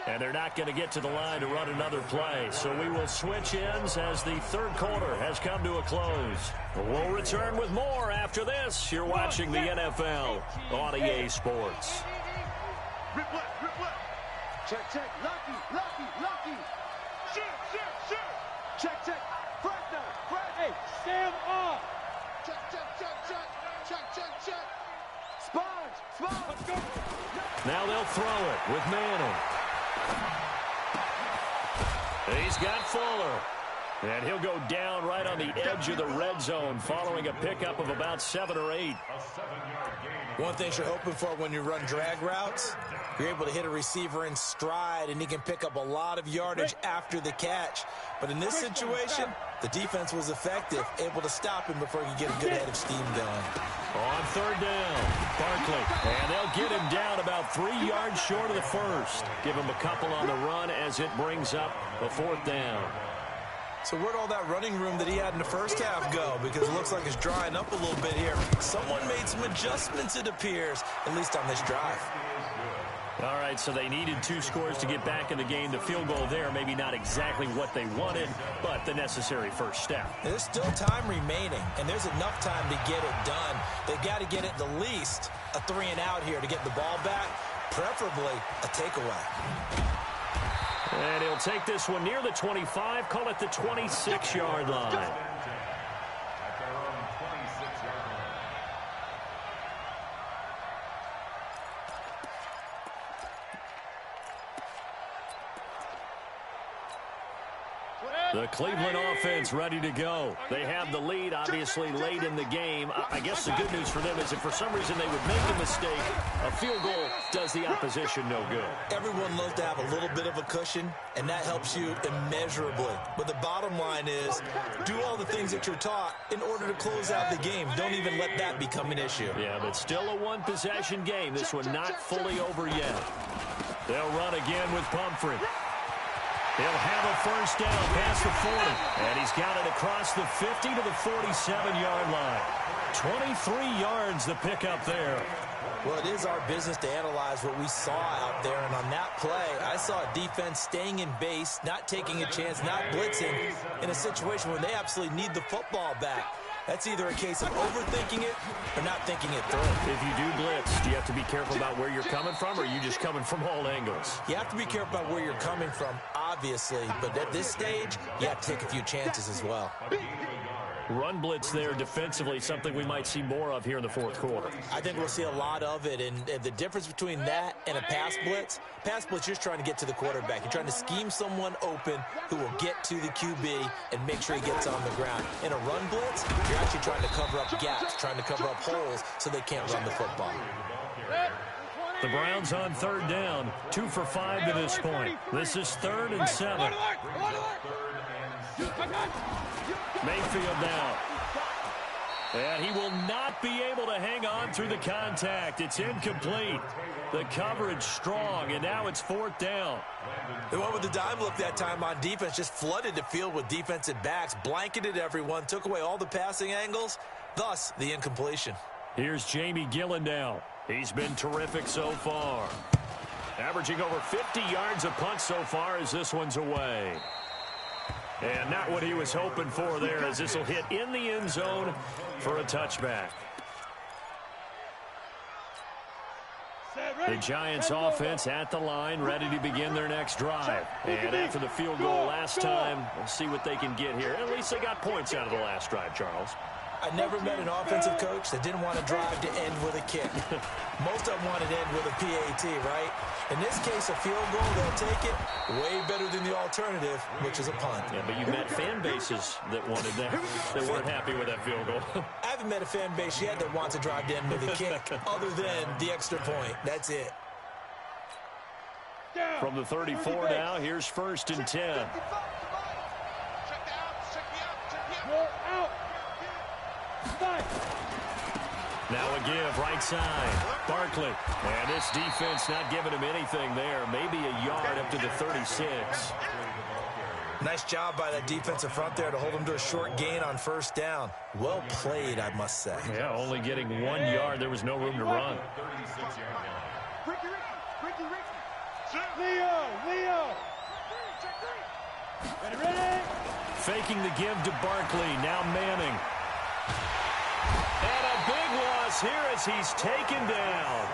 And they're not going to get to the line to run another play. So we will switch ends as the third quarter has come to a close. We'll return with more after this. You're watching the NFL on EA Sports. Rip left. Check, check. Lucky. Shoot. Check. Fresno. Hey, stand up. Check. Sponge. Let's go. Now they'll throw it with Manning. He's got Fuller. And he'll go down right on the edge of the red zone following a pickup of about 7 or 8. One thing you're hoping for when you run drag routes, you're able to hit a receiver in stride, and he can pick up a lot of yardage after the catch. But in this situation, the defense was effective, able to stop him before he could get a good head of steam going. On third down, Barkley. And they'll get him down about 3 yards short of the first. Give him a couple on the run as it brings up a 4th down. So where'd all that running room that he had in the first half go? Because it looks like it's drying up a little bit here. Someone made some adjustments, it appears, at least on this drive. All right, so they needed 2 scores to get back in the game. The field goal there, maybe not exactly what they wanted, but the necessary first step. There's still time remaining, and there's enough time to get it done. They've got to get at the least a 3 and out here to get the ball back, preferably a takeaway. And he'll take this one near the 25, call it the 26-yard line. The Cleveland offense ready to go. They have the lead, obviously, late in the game. I guess the good news for them is if for some reason they would make a mistake, a field goal does the opposition no good. Everyone loves to have a little bit of a cushion, and that helps you immeasurably. But the bottom line is, do all the things that you're taught in order to close out the game. Don't even let that become an issue. Yeah, but still a one-possession game. This one not fully over yet. They'll run again with Pumphrey. He'll have a first down past the 40. And he's got it across the 50 to the 47-yard line. 23 yards the pickup there. Well, it is our business to analyze what we saw out there. And on that play, I saw a defense staying in base, not taking a chance, not blitzing in a situation where they absolutely need the football back. That's either a case of overthinking it or not thinking it through. If you do blitz, do you have to be careful about where you're coming from, or are you just coming from all angles? You have to be careful about where you're coming from, obviously. But at this stage, you have to take a few chances as well. Run blitz there defensively, something we might see more of here in the fourth quarter. I think we'll see a lot of it, and the difference between that and a pass blitz, you're just trying to get to the quarterback. You're trying to scheme someone open who will get to the QB and make sure he gets on the ground. In a run blitz, you're actually trying to cover up gaps, trying to cover up holes so they can't run the football. The Browns on third down, 2 for 5 to this point. This is 3rd and 7. Mayfield now. And he will not be able to hang on through the contact. It's incomplete. The coverage strong, and now it's 4th down. They went with the dime look that time on defense, just flooded the field with defensive backs, blanketed everyone, took away all the passing angles, thus the incompletion. Here's Jamie Gillendow. He's been terrific so far. Averaging over 50 yards a punt so far as this one's away. And not what he was hoping for there, as this will hit in the end zone for a touchback. The Giants offense at the line, ready to begin their next drive. And after the field goal last time, we'll see what they can get here. At least they got points out of the last drive, Charles. I never met an offensive coach that didn't want to drive to end with a kick. Most of them wanted to end with a PAT, right? In this case, a field goal, they'll take it way better than the alternative, which is a punt. Yeah, but you met fan bases that wanted that, that weren't happy with that field goal. I haven't met a fan base yet that wants to drive to end with a kick, other than the extra point. That's it. From the 34 now, here's 1st and 10. Now a give, right side. Barkley. And this defense not giving him anything there. Maybe a yard up to the 36. Nice job by that defensive front there to hold him to a short gain on first down. Well played, I must say. Yeah, only getting 1 yard. There was no room to run. Leo. Ready. Faking the give to Barkley. Now Manning. And a big loss here as he's taken down.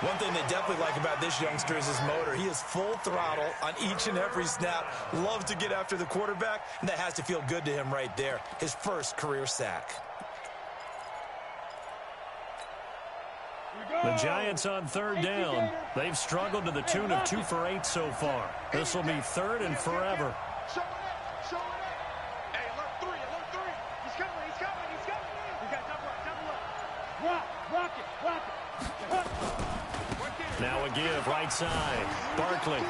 One thing they definitely like about this youngster is his motor. He is full throttle on each and every snap. Loves to get after the quarterback, and that has to feel good to him right there. His first career sack. The Giants on third down. They've struggled to the tune of 2 for 8 so far. This will be third and forever. Show it. Hey, alert 3. He's coming. We got double up. Rock it. Now a give, right side. Barkley.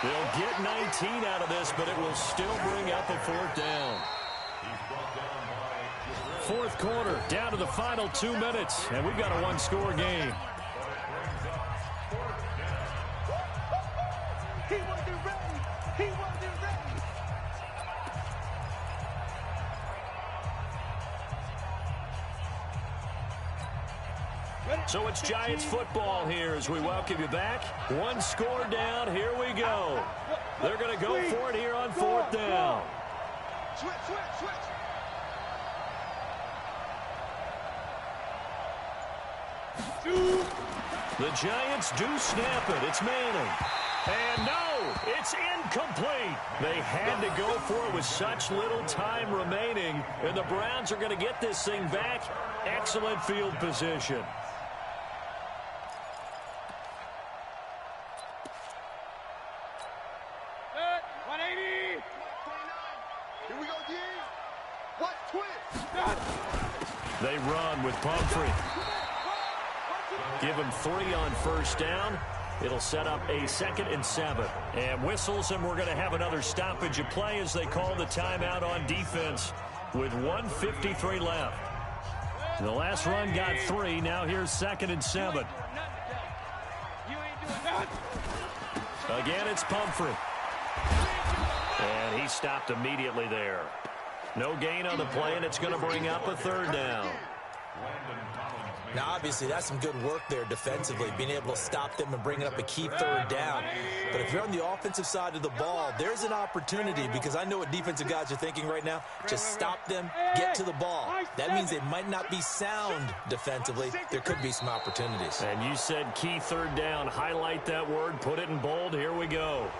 They'll get 19 out of this, but it will still bring up a fourth down. Fourth quarter, down to the final 2 minutes, and we've got a one-score game. He wasn't ready. So it's Giants football here as we welcome you back. One score down, here we go. They're going to go for it here on fourth down. Switch. The Giants do snap it. It's Manning. And no, it's incomplete. They had to go for it with such little time remaining. And the Browns are going to get this thing back. Excellent field position. They run with Pumphrey. Give him 3 on first down. It'll set up a 2nd and 7. And whistles, and we're going to have another stoppage of play as they call the timeout on defense with 1:53 left. The last run got 3. Now here's 2nd and 7. Again, it's Pumphrey. And he stopped immediately there. No gain on the play, and it's going to bring up a third down. Now, obviously, that's some good work there defensively, being able to stop them and bringing up a key third down. But if you're on the offensive side of the ball, there's an opportunity, because I know what defensive guys are thinking right now. Just stop them, get to the ball. That means they might not be sound defensively. There could be some opportunities. And you said key third down. Highlight that word, put it in bold. Here we go.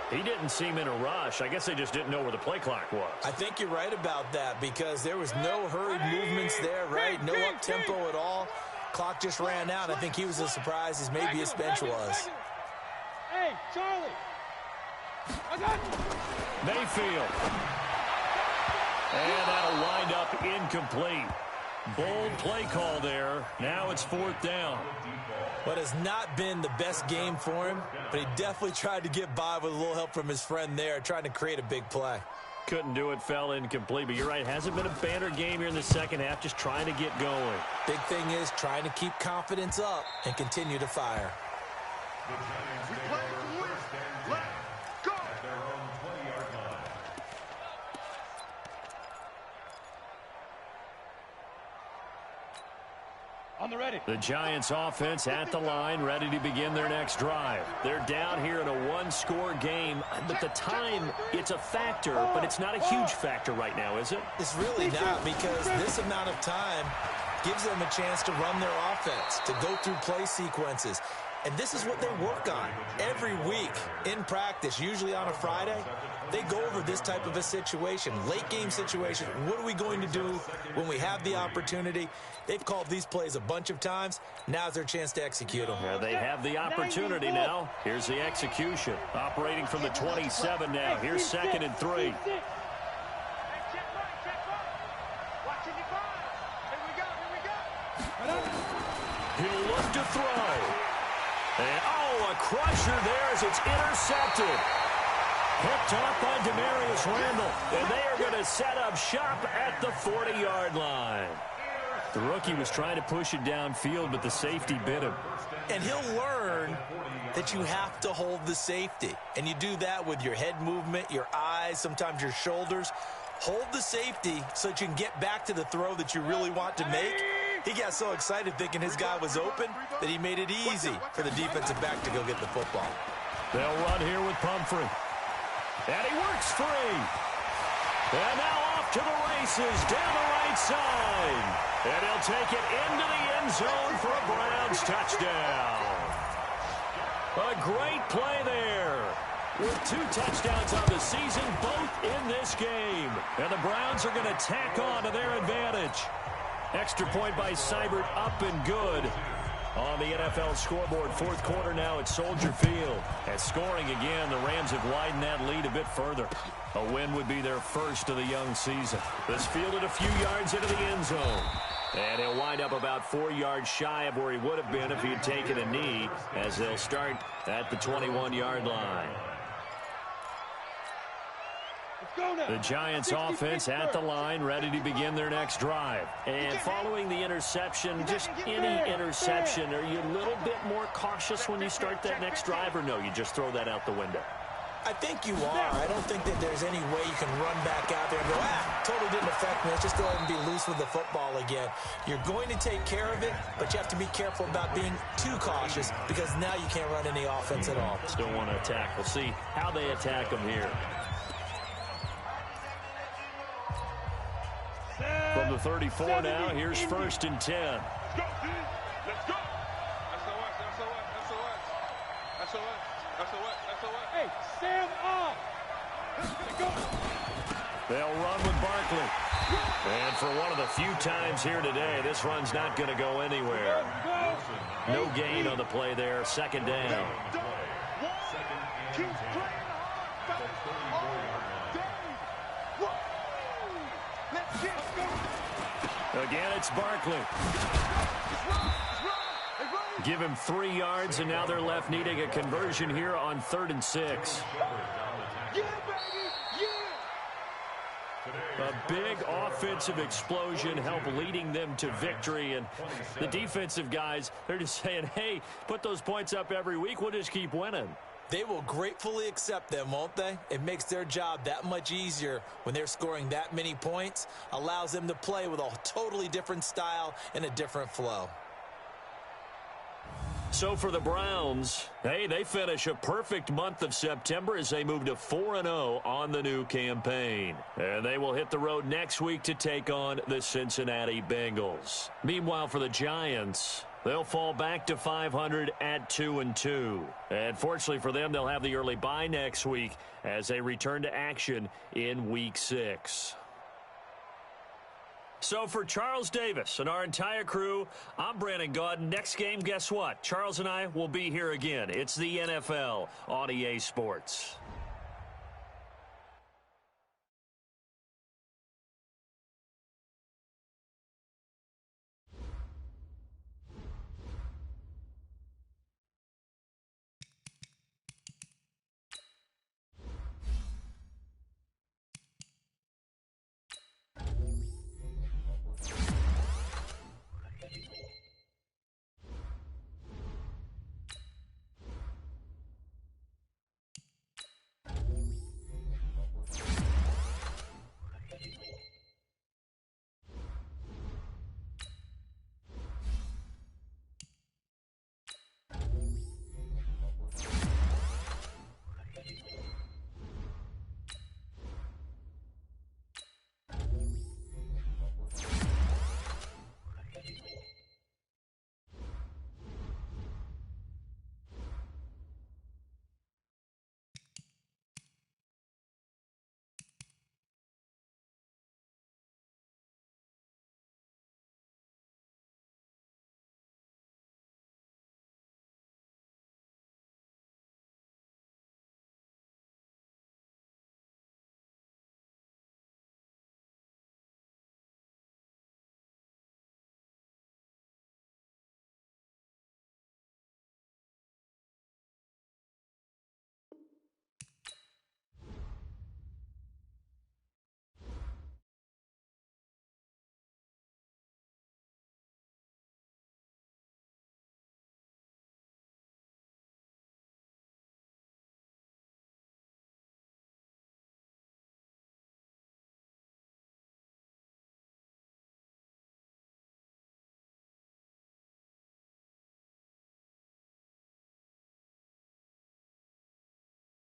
He didn't seem in a rush. I guess they just didn't know where the play clock was. I think you're right about that, because there was no hurried movements there, right? No up-tempo at all. Clock just ran out. I think he was as surprised as maybe his bench was. Hey, Charlie. Mayfield. And that'll wind up incomplete. Bold play call there. Now it's fourth down. What has not been the best game for him, but he definitely tried to get by with a little help from his friend there, trying to create a big play. Couldn't do it, fell incomplete. But you're right, hasn't been a banner game here in the second half, just trying to get going. Big thing is trying to keep confidence up and continue to fire. We play to win. Let's go. On the ready. The Giants offense at the line, ready to begin their next drive. They're down here in a one-score game, but the time, it's a factor, but it's not a huge factor right now, is it? It's really not, because this amount of time gives them a chance to run their offense, to go through play sequences. And this is what they work on every week in practice, usually on a Friday. They go over this type of a situation, late game situation. What are we going to do when we have the opportunity? They've called these plays a bunch of times. Now's their chance to execute them. Yeah, they have the opportunity now. Here's the execution. Operating from the 27 now. Here's 2nd and 3. He'll look to throw. And, oh, a crusher there as it's intercepted. Picked off by Demarius Randall, and they are going to set up shop at the 40-yard line. The rookie was trying to push it downfield, but the safety bit him. And he'll learn that you have to hold the safety. And you do that with your head movement, your eyes, sometimes your shoulders. Hold the safety so that you can get back to the throw that you really want to make. He got so excited thinking his guy was open that he made it easy for the defensive back to go get the football. They'll run here with Pumphrey. And he works free. And now off to the races down the right side. And he'll take it into the end zone for a Browns touchdown. A great play there. With 2 touchdowns on the season, both in this game. And the Browns are going to tack on to their advantage. Extra point by Seibert, up and good. On the NFL scoreboard, 4th quarter now at Soldier Field. And scoring again, the Rams have widened that lead a bit further. A win would be their first of the young season. This fielded a few yards into the end zone. And he'll wind up about 4 yards shy of where he would have been if he had taken a knee, as they'll start at the 21-yard line. The Giants offense at the line, ready to begin their next drive. And following the interception, just any interception, are you a little bit more cautious when you start that next drive, or no, you just throw that out the window? I think you are. I don't think that there's any way you can run back out there and go, totally didn't affect me. Let's just go ahead and be loose with the football again. You're going to take care of it, but you have to be careful about being too cautious because now you can't run any offense at all. Still want to attack. We'll see how they attack them here. From the 34 now, here's 1st and 10. Let's go, D. Let's go. SOS. Hey, stand up. Go. They'll run with Barkley. And for one of the few times here today, this run's not going to go anywhere. No gain on the play there. 2nd down. Keep playing hard. Let's get going. Again, it's Barkley. Give him 3 yards, and now they're left needing a conversion here on 3rd and 6. Yeah, baby. Yeah. A big offensive explosion helped leading them to victory, and the defensive guys, they're just saying, hey, put those points up every week, we'll just keep winning. They will gratefully accept them, won't they? It makes their job that much easier when they're scoring that many points, allows them to play with a totally different style and a different flow. So for the Browns, hey, they finish a perfect month of September as they move to 4-0 on the new campaign. And they will hit the road next week to take on the Cincinnati Bengals. Meanwhile, for the Giants, they'll fall back to 500 at 2-2. And fortunately for them, they'll have the early bye next week as they return to action in Week 6. So for Charles Davis and our entire crew, I'm Brandon Gaudin. Next game, guess what? Charles and I will be here again. It's the NFL on EA Sports.